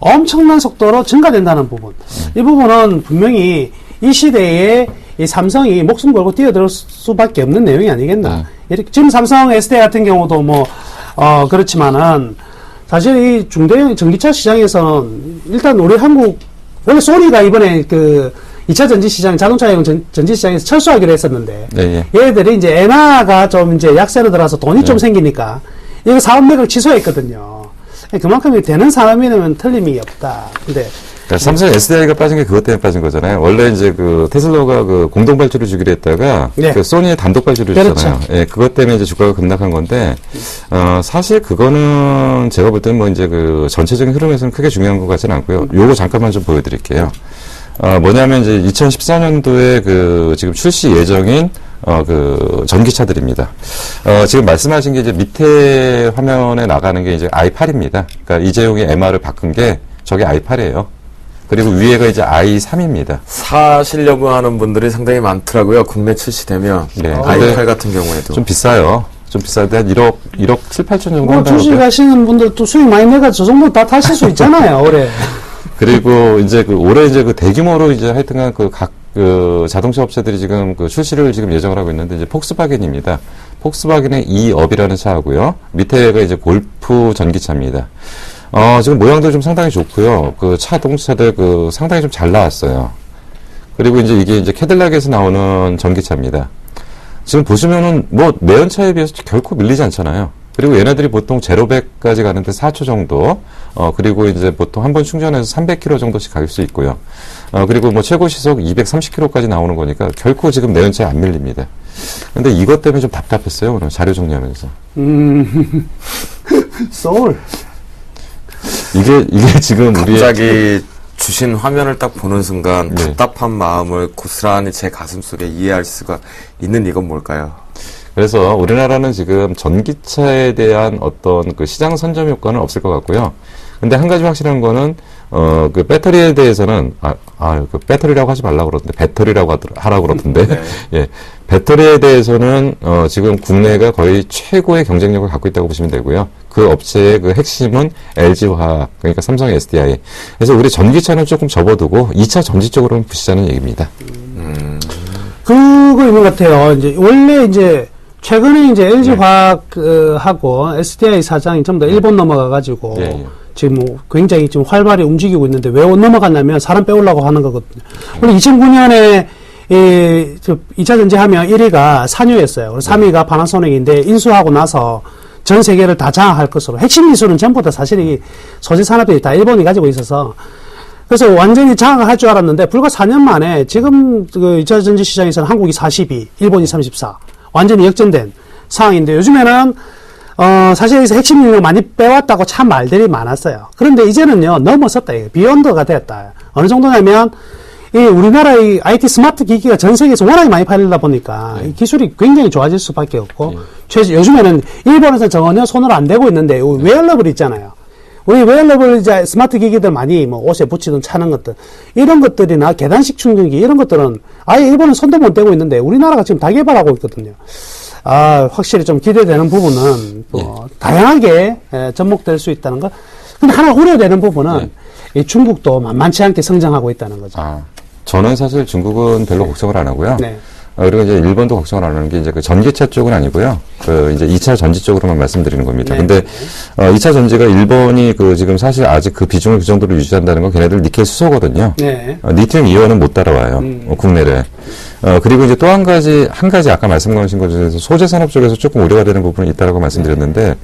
엄청난 속도로 증가된다는 부분. 이 부분은 분명히 이 시대에 이 삼성이 목숨 걸고 뛰어들 수밖에 없는 내용이 아니겠나. 이렇게 지금 삼성 SDI 같은 경우도 그렇지만은 사실 이 중대형 전기차 시장에서는 일단 우리 한국 원래 소니가 이번에 2차 전지 시장, 자동차용 전지 시장에서 철수하기로 했었는데, 네, 얘들이 이제 엔화가 좀 이제 약세로 들어서 돈이 좀 생기니까, 이거 사업 매각 취소했거든요. 그만큼 되는 사람이면 틀림이 없다. 근데, 그러니까 삼성 SDI가 빠진 게 그것 때문에 빠진 거잖아요. 원래 이제 그 테슬라가 그 공동 발주를 주기로 했다가 네. 그 소니의 단독 발주를 그렇죠. 줬잖아요. 예, 그것 때문에 이제 주가가 급락한 건데 사실 그거는 제가 볼 때는 뭐 이제 그 전체적인 흐름에서는 크게 중요한 것 같지는 않고요. 요거 잠깐만 좀 보여드릴게요. 뭐냐면 이제 2014년도에 그 지금 출시 예정인 그 전기차들입니다. 지금 말씀하신 게 이제 밑에 화면에 나가는 게 이제 i8입니다. 그러니까 이재용이 MR을 바꾼 게 저게 i8이에요. 그리고 위에가 이제 i3입니다. 사시려고 하는 분들이 상당히 많더라고요. 국내 출시되면. 네. i8 같은 경우에도. 좀 비싸요. 좀 비싼데 한 1억 7천 정도 뭐, 한다고. 주식하시는 분들도 수익 많이 내가 저 정도 다 타실 수 있잖아요, 올해. 그리고 이제 그 올해 이제 그 대규모로 이제 하여튼간 그 각 그 자동차 업체들이 지금 그 출시를 지금 예정을 하고 있는데 이제 폭스바겐입니다. 폭스바겐의 이업이라는 차하고요. 밑에가 이제 골프 전기차입니다. 지금 모양도 좀 상당히 좋고요. 그 자동차들 그 상당히 좀 잘 나왔어요. 그리고 이제 이게 이제 캐딜락에서 나오는 전기차입니다. 지금 보시면은 뭐 내연차에 비해서 결코 밀리지 않잖아요. 그리고 얘네들이 보통 0-100까지 가는데 4초 정도, 그리고 이제 보통 한 번 충전해서 300km 정도씩 갈 수 있고요. 그리고 뭐 최고 시속 230km까지 나오는 거니까 결코 지금 내연차에 안 밀립니다. 근데 이것 때문에 좀 답답했어요, 오늘 자료 정리하면서. 소울. 이게 지금 우리의. 갑자기 주신 화면을 딱 보는 순간 네. 답답한 마음을 고스란히 제 가슴 속에 이해할 수가 있는 이건 뭘까요? 그래서 우리나라는 지금 전기차에 대한 어떤 그 시장 선점 효과는 없을 것 같고요. 근데 한 가지 확실한 거는, 그 배터리에 대해서는, 그 배터리라고 하지 말라고 그러던데, 배터리라고 하라고 그러던데, 네. 예. 배터리에 대해서는, 지금 국내가 거의 최고의 경쟁력을 갖고 있다고 보시면 되고요. 그 업체의 그 핵심은 LG화학, 그러니까 삼성 SDI. 그래서 우리 전기차는 조금 접어두고 2차 전지 쪽으로는 부시자는 얘기입니다. 그거 있는 것 같아요. 이제, 원래 이제, 최근에 이제 LG화학하고 SDI 사장이 전부 다 일본 넘어가가지고, 예, 예. 지금 뭐 굉장히 지금 활발히 움직이고 있는데 왜 넘어갔냐면 사람 빼오려고 하는 거거든요. 원래 2009년에 2차 전지하면 1위가 산유였어요. 3위가 파나소닉인데 인수하고 나서 전 세계를 다 장악할 것으로 핵심 기술은 전부 다 사실 이 소재 산업이 다 일본이 가지고 있어서 그래서 완전히 장악할 줄 알았는데 불과 4년 만에 지금 그 2차 전지 시장에서는 한국이 42, 일본이 34 완전히 역전된 상황인데 요즘에는 사실 여기서 핵심 인력 많이 빼왔다고 참 말들이 많았어요. 그런데 이제는요, 넘어섰다. 비욘더가 됐다. 어느 정도냐면, 이 우리나라의 IT 스마트 기기가 전 세계에서 워낙에 많이 팔리다 보니까, 이 기술이 굉장히 좋아질 수밖에 없고, 요즘에는 일본에서 전혀 손을 안 대고 있는데, 웨어러블 있잖아요. 우리 웨어러블 이제 스마트 기기들 많이 뭐 옷에 붙이든 차는 것들, 이런 것들이나 계단식 충전기, 이런 것들은 아예 일본은 손도 못 대고 있는데, 우리나라가 지금 다 개발하고 있거든요. 확실히 좀 기대되는 부분은, 다양하게, 접목될 수 있다는 것. 근데 하나 우려되는 부분은, 이 중국도 만만치 않게 성장하고 있다는 거죠. 저는 사실 중국은 별로 걱정을 안 하고요. 네. 그리고 이제 일본도 걱정을 안 하는 게 이제 그 전기차 쪽은 아니고요. 그 이제 2차 전지 쪽으로만 말씀드리는 겁니다. 네. 근데 2차 전지가 일본이 그 지금 사실 아직 그 비중을 그 정도로 유지한다는 건 걔네들 니켈 수소거든요. 네. 리튬 이온은 못 따라와요. 국내를. 그리고 이제 또 한 가지 아까 말씀하신 것 중에서 소재 산업 쪽에서 조금 우려가 되는 부분이 있다라고 말씀드렸는데,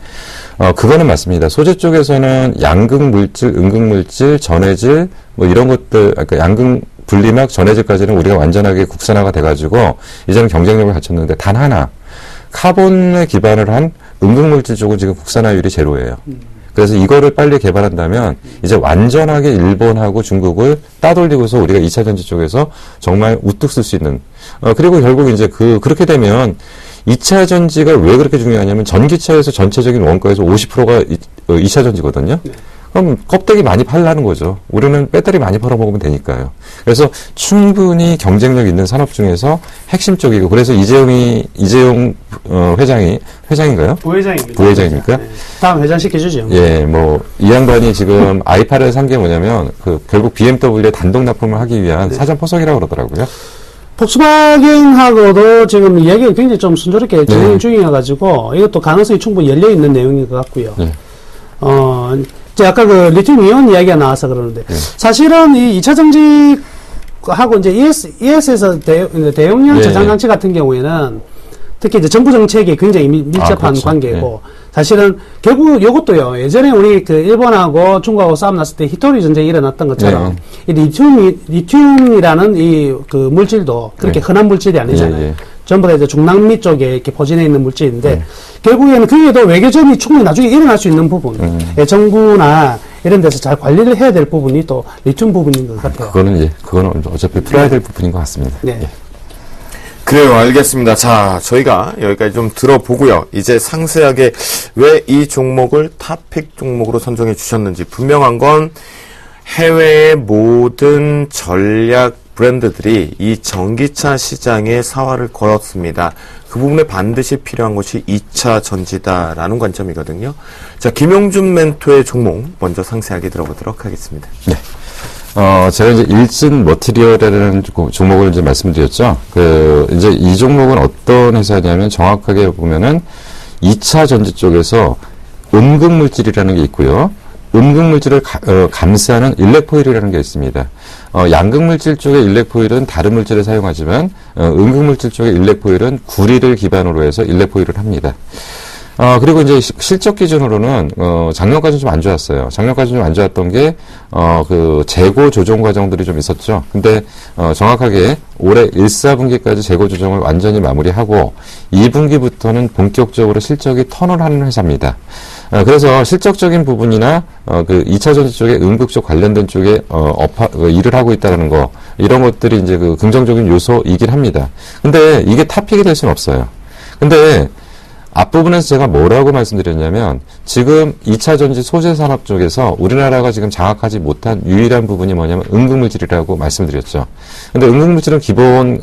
그거는 맞습니다. 소재 쪽에서는 양극 물질, 음극 물질, 전해질, 뭐 이런 것들, 그러니까 양극 분리막 전해질까지는 우리가 완전하게 국산화가 돼가지고 이제는 경쟁력을 갖췄는데 단 하나 카본에 기반을 한 음극물질 쪽은 지금 국산화율이 제로예요. 그래서 이거를 빨리 개발한다면 이제 완전하게 일본하고 중국을 따돌리고서 우리가 2차 전지 쪽에서 정말 우뚝 쓸 수 있는 그리고 결국 이제 그렇게 되면 2차 전지가 왜 그렇게 중요하냐면 전기차에서 전체적인 원가에서 50%가 2차 전지거든요. 그럼 껍데기 많이 팔라는 거죠. 우리는 배터리 많이 팔아먹으면 되니까요. 그래서 충분히 경쟁력 있는 산업 중에서 핵심 쪽이고, 그래서 이재용 회장인가요? 부회장입니다. 부회장입니까? 네. 다음 회장 시켜주죠. 예, 이 양반이 지금 i8을 산 게 뭐냐면, 결국 BMW에 단독 납품을 하기 위한 사전 포석이라고 그러더라고요. 폭스바겐하고도 지금 이야기가 굉장히 좀 순조롭게 진행 중이어가지고, 이것도 가능성이 충분히 열려있는 내용인 것 같고요. 네. 이제 아까 그 리튬 이온 이야기가 나와서 그러는데, 사실은 이 2차 전지 하고 이제 ES에서 대용량 예, 저장 장치 같은 경우에는 특히 이제 정부 정책이 굉장히 밀접한 그렇죠. 관계고 사실은 결국 이것도요. 예전에 우리 그 일본하고 중국하고 싸움 났을 때 히토리 전쟁이 일어났던 것처럼 이 리튬이라는 이 그 물질도 그렇게 흔한 물질이 아니잖아요. 전부 다 이제 중남미 쪽에 이렇게 포진해 있는 물질인데 결국에는 그게도 외교전이 충분히 나중에 일어날 수 있는 부분, 정부나 이런 데서 잘 관리를 해야 될 부분이 또 리튬 부분인 것 같아요. 그거는 어차피 풀어야 될 부분인 것 같습니다. 네. 예. 그래요, 알겠습니다. 자, 저희가 여기까지 좀 들어보고요. 이제 상세하게 왜 이 종목을 탑픽 종목으로 선정해 주셨는지 분명한 건 해외의 모든 전략 브랜드들이 이 전기차 시장에 사활을 걸었습니다. 그 부분에 반드시 필요한 것이 2차 전지다라는 관점이거든요. 자, 김용준 멘토의 종목 먼저 상세하게 들어보도록 하겠습니다. 네. 제가 이제 일진 머티리얼이라는 종목을 이제 말씀드렸죠. 이제 이 종목은 어떤 회사냐면 정확하게 보면은 2차 전지 쪽에서 음극물질이라는 게 있고요. 음극물질을 감싸는 일렉포일이라는 게 있습니다. 양극물질 쪽의 일렉포일은 다른 물질을 사용하지만, 음극물질 쪽의 일렉포일은 구리를 기반으로 해서 일렉포일을 합니다. 그리고 이제 실적 기준으로는, 작년까지는 좀 안 좋았어요. 작년까지는 좀 안 좋았던 게, 재고 조정 과정들이 좀 있었죠. 근데, 정확하게 올해 1, 4분기까지 재고 조정을 완전히 마무리하고, 2분기부터는 본격적으로 실적이 턴을 하는 회사입니다. 그래서 실적적인 부분이나, 2차 전지 쪽에 음극 쪽 관련된 쪽에, 일을 하고 있다는 거, 이런 것들이 이제 긍정적인 요소이긴 합니다. 근데 이게 탑픽이 될 수는 없어요. 근데, 앞부분에서 제가 뭐라고 말씀드렸냐면 지금 2차 전지 소재 산업 쪽에서 우리나라가 지금 장악하지 못한 유일한 부분이 뭐냐면 음극물질이라고 말씀드렸죠. 근데 음극물질은 기본이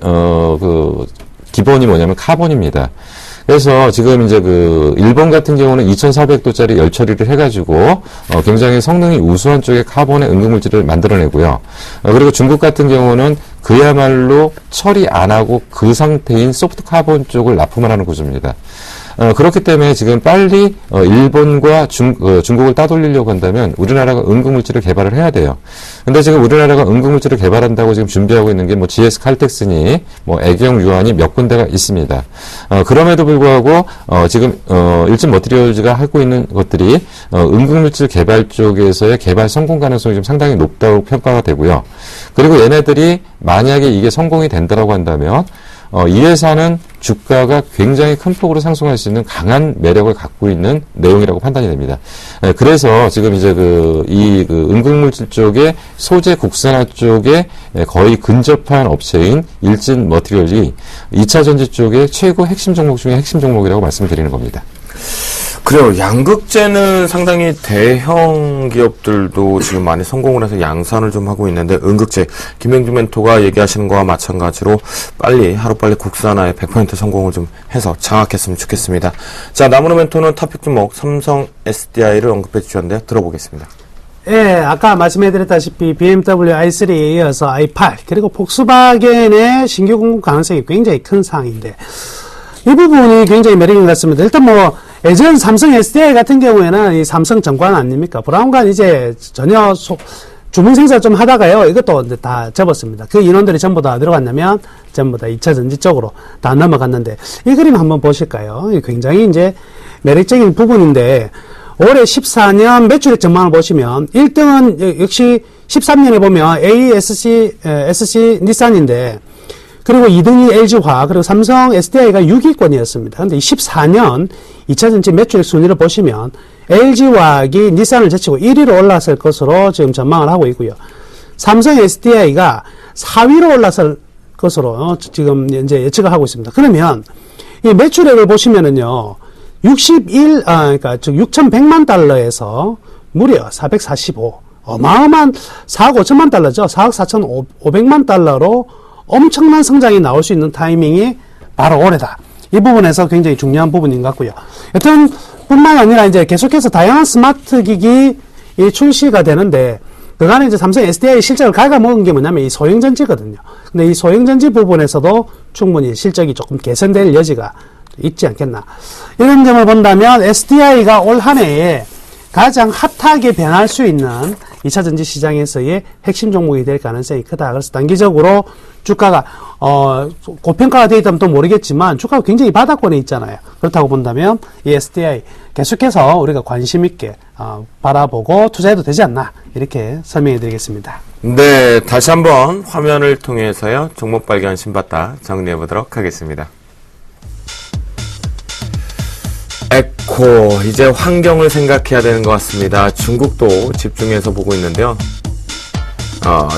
뭐냐면 카본입니다. 그래서 지금 이제 일본 같은 경우는 2400도짜리 열 처리를 해가지고, 굉장히 성능이 우수한 쪽의 카본의 음극물질을 만들어내고요. 그리고 중국 같은 경우는 그야말로 처리 안 하고 그 상태인 소프트 카본 쪽을 납품을 하는 구조입니다. 그렇기 때문에 지금 빨리 일본과 중국을 따돌리려고 한다면 우리나라가 음극물질을 개발을 해야 돼요. 근데 지금 우리나라가 음극물질을 개발한다고 지금 준비하고 있는 게 GS 칼텍스니 애경 유한이 몇 군데가 있습니다. 그럼에도 불구하고 지금 일진 머티리얼즈가 하고 있는 것들이 음극물질 개발 쪽에서의 개발 성공 가능성이 좀 상당히 높다고 평가가 되고요. 그리고 얘네들이 만약에 이게 성공이 된다라고 한다면 이 회사는 주가가 굉장히 큰 폭으로 상승할 수 있는 강한 매력을 갖고 있는 내용이라고 판단이 됩니다. 그래서 지금 이제 음극물질 쪽에 소재 국산화 쪽에 거의 근접한 업체인 일진 머티리얼이 2차 전지 쪽의 최고 핵심 종목 중에 핵심 종목이라고 말씀드리는 겁니다. 그래요. 양극재는 상당히 대형 기업들도 지금 많이 성공을 해서 양산을 좀 하고 있는데 음극재, 김영준 멘토가 얘기하시는 거와 마찬가지로 하루빨리 국산화에 100% 성공을 좀 해서 장악했으면 좋겠습니다. 자, 나무로 멘토는 탑픽 종목 삼성 SDI를 언급해 주셨는데요. 들어보겠습니다. 예, 아까 말씀해드렸다시피 BMW i3에 이어서 i8 그리고 폭스바겐의 신규 공급 가능성이 굉장히 큰 상황인데 이 부분이 굉장히 매력인 것 같습니다. 일단 예전 삼성 SDI 같은 경우에는 이 삼성 정관 아닙니까? 브라운관 이제 전혀 주문 생산 좀 하다가요. 이것도 이제 다 접었습니다. 그 인원들이 전부 다 들어갔냐면 전부 다 2차 전지 쪽으로 다 넘어갔는데 이 그림 한번 보실까요? 굉장히 이제 매력적인 부분인데 올해 14년 매출액 전망을 보시면 1등은 역시 13년에 보면 SC 닛산인데 그리고 2등이 LG화학, 그리고 삼성 SDI가 6위권이었습니다. 그런데 14년 2차 전지 매출액 순위를 보시면 LG화학이 닛산을 제치고 1위로 올라설 것으로 지금 전망을 하고 있고요. 삼성 SDI가 4위로 올라설 것으로 지금 이제 예측을 하고 있습니다. 그러면 이 매출액을 보시면은요, 그러니까 즉 6,100만 달러에서 무려 445, 어마어마한 4억 5천만 달러죠. 4억 4,500만 달러로 엄청난 성장이 나올 수 있는 타이밍이 바로 올해다. 이 부분에서 굉장히 중요한 부분인 것 같고요. 여튼 뿐만 아니라 이제 계속해서 다양한 스마트 기기 출시가 되는데 그간에 이제 삼성 SDI 실적을 갉아먹은 게 뭐냐면 이 소형전지거든요. 근데 이 소형전지 부분에서도 충분히 실적이 조금 개선될 여지가 있지 않겠나. 이런 점을 본다면 SDI가 올 한 해에 가장 핫하게 변할 수 있는 2차 전지 시장에서의 핵심 종목이 될 가능성이 크다. 그래서 단기적으로 주가가 고평가가 되어 있다면 또 모르겠지만 주가가 굉장히 바닥권에 있잖아요. 그렇다고 본다면 이 SDI 계속해서 우리가 관심 있게 바라보고 투자해도 되지 않나 이렇게 설명해 드리겠습니다. 네, 다시 한번 화면을 통해서요 종목 발견 신봤다 정리해 보도록 하겠습니다. 에코, 이제 환경을 생각해야 되는 것 같습니다. 중국도 집중해서 보고 있는데요.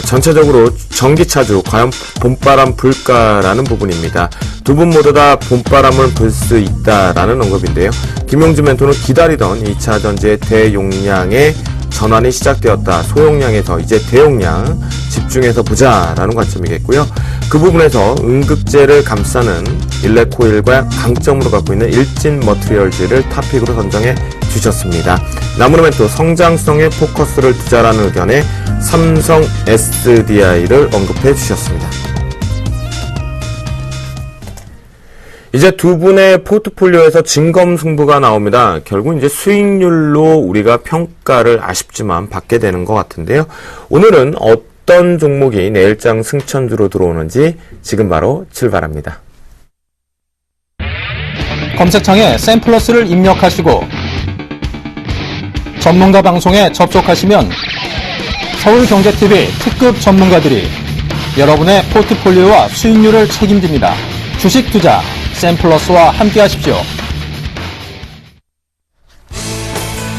전체적으로 전기차주 과연 봄바람 불까라는 부분입니다. 두 분 모두 다 봄바람을 불 수 있다라는 언급인데요. 김용주 멘토는 기다리던 2차 전지의 대용량의 전환이 시작되었다. 소용량에서 이제 대용량 집중해서 보자라는 관점이겠고요. 그 부분에서 응급제를 감싸는 일레코일과 강점으로 갖고 있는 일진 머티리얼즈를 탑픽으로 선정해 주셨습니다. 나무르멘토 성장성에 포커스를 두자라는 의견에 삼성 SDI를 언급해 주셨습니다. 이제 두 분의 포트폴리오에서 진검승부가 나옵니다. 결국 이제 수익률로 우리가 평가를 아쉽지만 받게 되는 것 같은데요. 오늘은 어떤 종목이 내일장 승천주로 들어오는지 지금 바로 출발합니다. 검색창에 샘플러스를 입력하시고 전문가 방송에 접속하시면 서울경제TV 특급 전문가들이 여러분의 포트폴리오와 수익률을 책임집니다. 주식 투자 샘플러스와 함께 하십시오.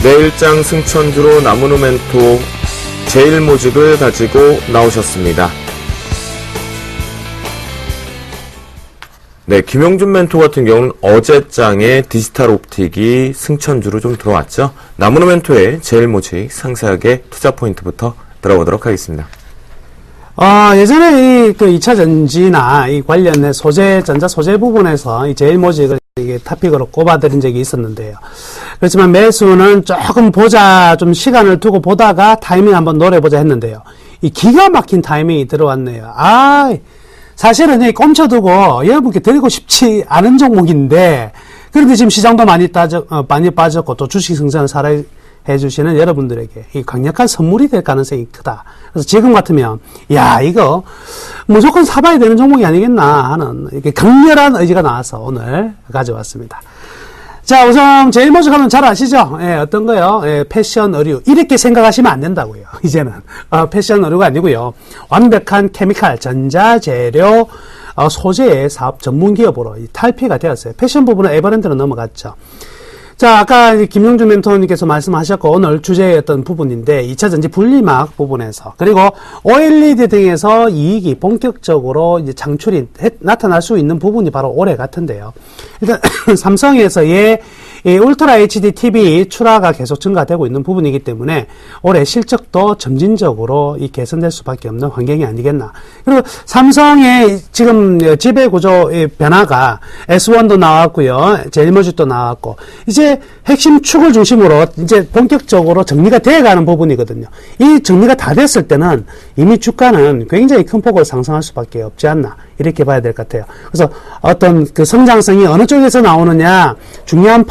내일장 승천주로 나무르멘토 제일모직을 가지고 나오셨습니다. 네, 김용준 멘토 같은 경우는 어제장에 디지털 옵틱이 승천주로 좀 들어왔죠. 나무르멘토의 제일모직 상세하게 투자 포인트부터 들어보도록 하겠습니다. 예전에 그 2차 전지나 이 관련된 전자 소재 부분에서 이 제일모직을 이게 탑픽으로 꼽아드린 적이 있었는데요. 그렇지만 매수는 조금 좀 시간을 두고 보다가 타이밍 한번 노려보자 했는데요. 이 기가 막힌 타이밍이 들어왔네요. 사실은 꼼쳐두고 여러분께 드리고 싶지 않은 종목인데, 그런데 지금 시장도 많이 빠졌고 또 주식 승산을 해주시는 여러분들에게 이 강력한 선물이 될 가능성이 크다. 그래서 지금 같으면 이거 무조건 사봐야 되는 종목이 아니겠나 하는 이렇게 강렬한 의지가 나와서 오늘 가져왔습니다. 자, 우선 제일모직 하면 잘 아시죠? 어떤 거요? 패션 의류 이렇게 생각하시면 안 된다고요. 이제는 패션 의류가 아니고요. 완벽한 케미칼, 전자재료, 소재의 사업 전문 기업으로 탈피가 되었어요. 패션 부분은 에버랜드로 넘어갔죠. 자, 아까 김용준 멘토님께서 말씀하셨고 오늘 주제였던 부분인데 2차 전지 분리막 부분에서 그리고 OLED 등에서 이익이 본격적으로 이제 나타날 수 있는 부분이 바로 올해 같은데요. 일단 삼성에서의 이 울트라 HD TV 출하가 계속 증가되고 있는 부분이기 때문에 올해 실적도 점진적으로 개선될 수밖에 없는 환경이 아니겠나. 그리고 삼성의 지금 지배 구조의 변화가 S1도 나왔고요. 제일모직도 나왔고 이제 핵심 축을 중심으로 이제 본격적으로 정리가 되어가는 부분이거든요. 이 정리가 다 됐을 때는 이미 주가는 굉장히 큰 폭으로 상승할 수밖에 없지 않나 이렇게 봐야 될 것 같아요. 그래서 어떤 그 성장성이 어느 쪽에서 나오느냐 중요한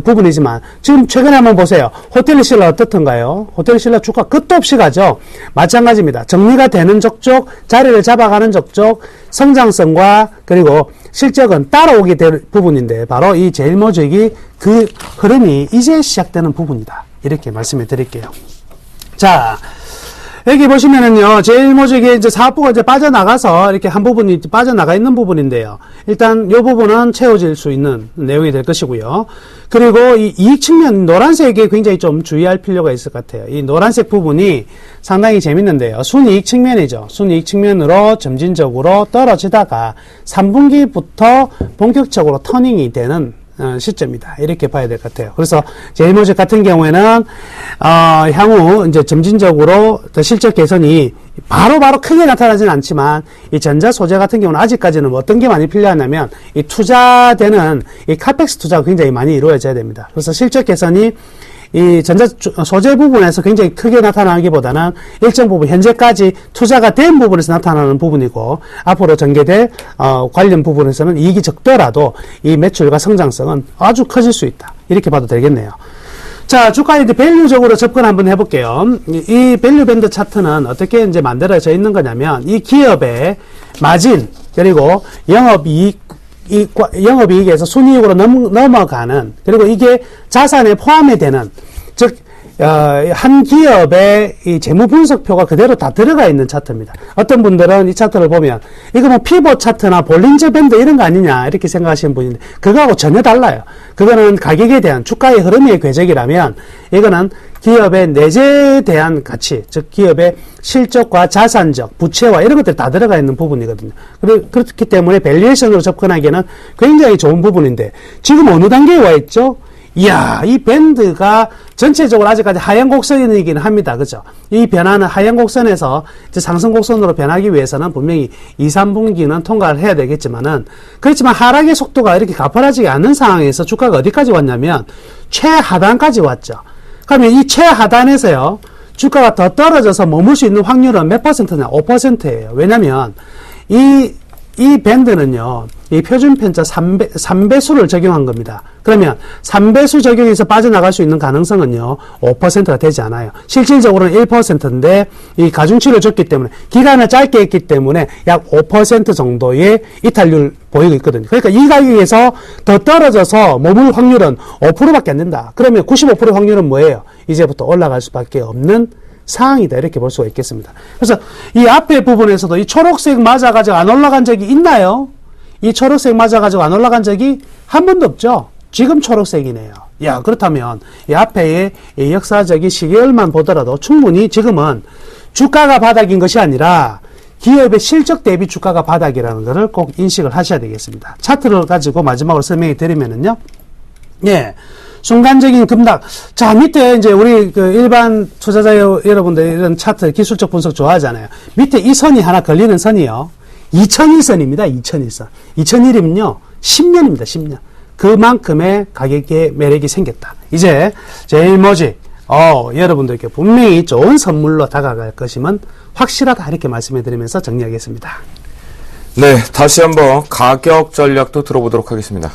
부분이지만 지금 최근에 한번 보세요. 호텔리실라 어떻던가요? 호텔리실라 주가 끝도 없이 가죠. 마찬가지입니다. 정리가 되는 족족 자리를 잡아가는 족족 성장성과 그리고 실적은 따라오게 될 부분인데 바로 이 제일모직이 그 흐름이 이제 시작되는 부분이다. 이렇게 말씀을 드릴게요. 자, 여기 보시면은요, 제일모직이 이제 사업부가 이제 빠져나가서 이렇게 한 부분이 빠져나가 있는 부분인데요. 일단 이 부분은 채워질 수 있는 내용이 될 것이고요. 그리고 이 이익 측면, 노란색에 굉장히 좀 주의할 필요가 있을 것 같아요. 이 노란색 부분이 상당히 재밌는데요. 순이익 측면이죠. 순이익 측면으로 점진적으로 떨어지다가 3분기부터 본격적으로 터닝이 되는 시점이다. 이렇게 봐야 될 것 같아요. 그래서 제일모직 같은 경우에는 향후 이제 점진적으로 실적 개선이 바로 크게 나타나지는 않지만 이 전자 소재 같은 경우는 아직까지는 어떤 게 많이 필요하냐면 이 투자되는 이 카펙스 투자가 굉장히 많이 이루어져야 됩니다. 그래서 실적 개선이 이 전자 소재 부분에서 굉장히 크게 나타나기보다는 일정 부분 현재까지 투자가 된 부분에서 나타나는 부분이고 앞으로 전개될 관련 부분에서는 이익이 적더라도 이 매출과 성장성은 아주 커질 수 있다. 이렇게 봐도 되겠네요. 자, 주가에 이제 밸류적으로 접근 한번 해볼게요. 이 밸류 밴드 차트는 어떻게 이제 만들어져 있는 거냐면, 이 기업의 마진, 그리고 영업이익에서 순이익으로 넘어가는, 그리고 이게 자산에 포함이 되는, 즉, 한 기업의 이 재무 분석표가 그대로 다 들어가 있는 차트입니다. 어떤 분들은 이 차트를 보면 이거 뭐 피벗 차트나 볼린저 밴드 이런 거 아니냐 이렇게 생각하시는 분인데 그거하고 전혀 달라요. 그거는 가격에 대한 주가의 흐름의 궤적이라면 이거는 기업의 내재에 대한 가치, 즉 기업의 실적과 자산적, 부채와 이런 것들이 다 들어가 있는 부분이거든요. 그렇기 때문에 밸류에이션으로 접근하기에는 굉장히 좋은 부분인데 지금 어느 단계에 와 있죠? 이야, 이 밴드가 전체적으로 아직까지 하향 곡선이긴 합니다. 그죠? 이 변화는 하향 곡선에서 이제 상승 곡선으로 변하기 위해서는 분명히 2, 3분기는 통과를 해야 되겠지만은, 그렇지만 하락의 속도가 이렇게 가파라지지 않는 상황에서 주가가 어디까지 왔냐면, 최하단까지 왔죠. 그러면 이 최하단에서요, 주가가 더 떨어져서 머물 수 있는 확률은 몇 퍼센트냐? 5%예요. 왜냐면, 이 밴드는요, 이 표준 편차 3배수를 적용한 겁니다. 그러면 3배수 적용해서 빠져나갈 수 있는 가능성은요, 5%가 되지 않아요. 실질적으로는 1%인데, 이 가중치를 줬기 때문에, 기간을 짧게 했기 때문에 약 5% 정도의 이탈률 보이고 있거든요. 그러니까 이 가격에서 더 떨어져서 머물 확률은 5%밖에 안 된다. 그러면 95% 확률은 뭐예요? 이제부터 올라갈 수밖에 없는 상황이다. 이렇게 볼 수가 있겠습니다. 그래서 이 앞에 부분에서도 이 초록색 맞아가지고 안 올라간 적이 있나요? 이 초록색 맞아가지고 안 올라간 적이 한 번도 없죠. 지금 초록색이네요. 야, 그렇다면 이 앞에의 이 역사적인 시계열만 보더라도 충분히 지금은 주가가 바닥인 것이 아니라 기업의 실적 대비 주가가 바닥이라는 것을 꼭 인식을 하셔야 되겠습니다. 차트를 가지고 마지막으로 설명해 드리면은요. 예. 순간적인 급락. 자, 밑에 이제 우리 그 일반 투자자 여러분들 이런 차트 기술적 분석 좋아하잖아요. 밑에 이 선이 하나 걸리는 선이요. 2001선입니다. 2001선. 2001이면요. 10년입니다. 10년. 그만큼의 가격의 매력이 생겼다. 이제 제일 뭐지? 여러분들께 분명히 좋은 선물로 다가갈 것임은 확실하다. 이렇게 말씀해 드리면서 정리하겠습니다. 네, 다시 한번 가격 전략도 들어보도록 하겠습니다.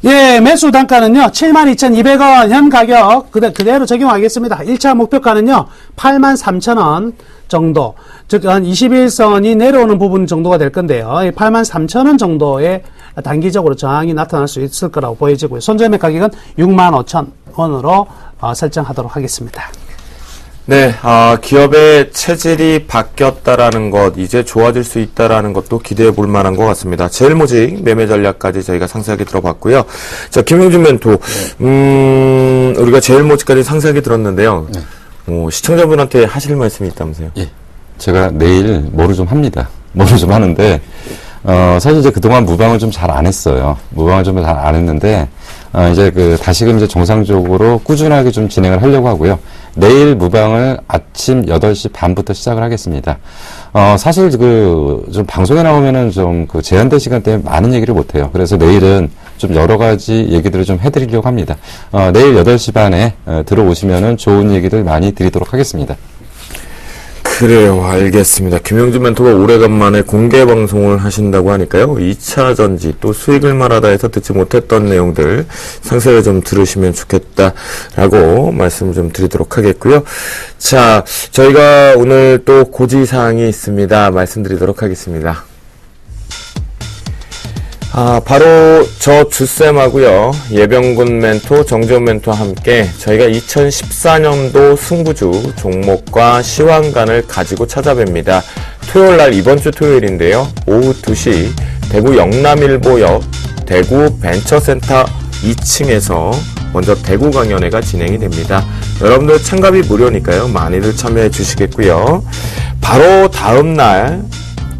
예, 매수 단가는요, 72,200원 현 가격 그대로 적용하겠습니다. 1차 목표가는요, 83,000원 정도, 즉, 한 21선이 내려오는 부분 정도가 될 건데요. 83,000원 정도의 단기적으로 저항이 나타날 수 있을 거라고 보여지고요. 손절매 가격은 65,000원으로 설정하도록 하겠습니다. 네, 기업의 체질이 바뀌었다라는 것, 이제 좋아질 수 있다라는 것도 기대해 볼 만한 것 같습니다. 제일모직 매매 전략까지 저희가 상세하게 들어봤고요. 자, 김용준 멘토, 우리가 제일모직까지 상세하게 들었는데요. 네. 시청자분한테 하실 말씀이 있다면서요? 예. 제가 내일 뭐를 좀 합니다. 뭐를 좀 하는데, 사실 이제 그동안 무방을 좀 잘 안 했어요. 무방을 좀 잘 안 했는데, 이제 다시금 이제 정상적으로 꾸준하게 좀 진행을 하려고 하고요. 내일 무방을 아침 8시 반부터 시작을 하겠습니다. 사실 좀 방송에 나오면은 좀 제한된 시간 때문에 많은 얘기를 못 해요. 그래서 내일은 좀 여러 가지 얘기들을 좀 해드리려고 합니다. 내일 8시 반에 들어오시면은 좋은 얘기들 많이 드리도록 하겠습니다. 그래요, 알겠습니다. 김용준 멘토가 오래간만에 공개 방송을 하신다고 하니까요. 2차 전지 또 수익을 말하다 해서 듣지 못했던 내용들 상세히 좀 들으시면 좋겠다라고 말씀을 좀 드리도록 하겠고요. 자, 저희가 오늘 또 고지사항이 있습니다. 말씀드리도록 하겠습니다. 바로 저 주쌤하고요. 예병군 멘토, 정재훈 멘토와 함께 저희가 2014년도 승부주 종목과 시황관을 가지고 찾아뵙니다. 토요일날 이번 주 토요일인데요. 오후 2시 대구 영남일보역 대구 벤처센터 2층에서 먼저 대구 강연회가 진행이 됩니다. 여러분들 참가비 무료니까요. 많이들 참여해 주시겠고요. 바로 다음날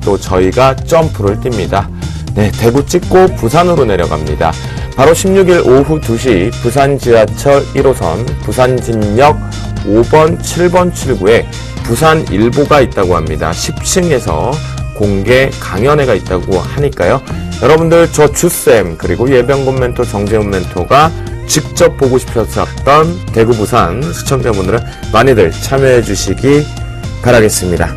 또 저희가 점프를 띱니다. 네, 대구 찍고 부산으로 내려갑니다. 바로 16일 오후 2시 부산 지하철 1호선 부산진역 5번, 7번 출구에 부산일보가 있다고 합니다. 10층에서 공개 강연회가 있다고 하니까요. 여러분들 저 주쌤 그리고 예병군 멘토 정재훈 멘토가 직접 보고 싶으셨던 대구 부산 시청자분들은 많이들 참여해 주시기 바라겠습니다.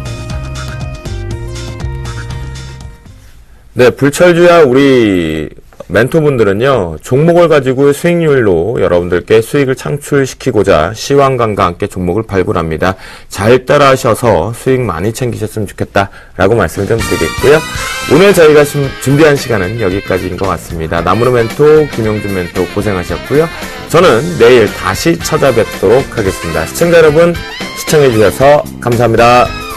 네, 불철주야 우리 멘토분들은요, 종목을 가지고 수익률로 여러분들께 수익을 창출시키고자 시황관과 함께 종목을 발굴합니다. 잘 따라하셔서 수익 많이 챙기셨으면 좋겠다라고 말씀을 좀 드리겠고요. 오늘 저희가 준비한 시간은 여기까지인 것 같습니다. 나무로 멘토, 김용준 멘토 고생하셨고요. 저는 내일 다시 찾아뵙도록 하겠습니다. 시청자 여러분, 시청해주셔서 감사합니다.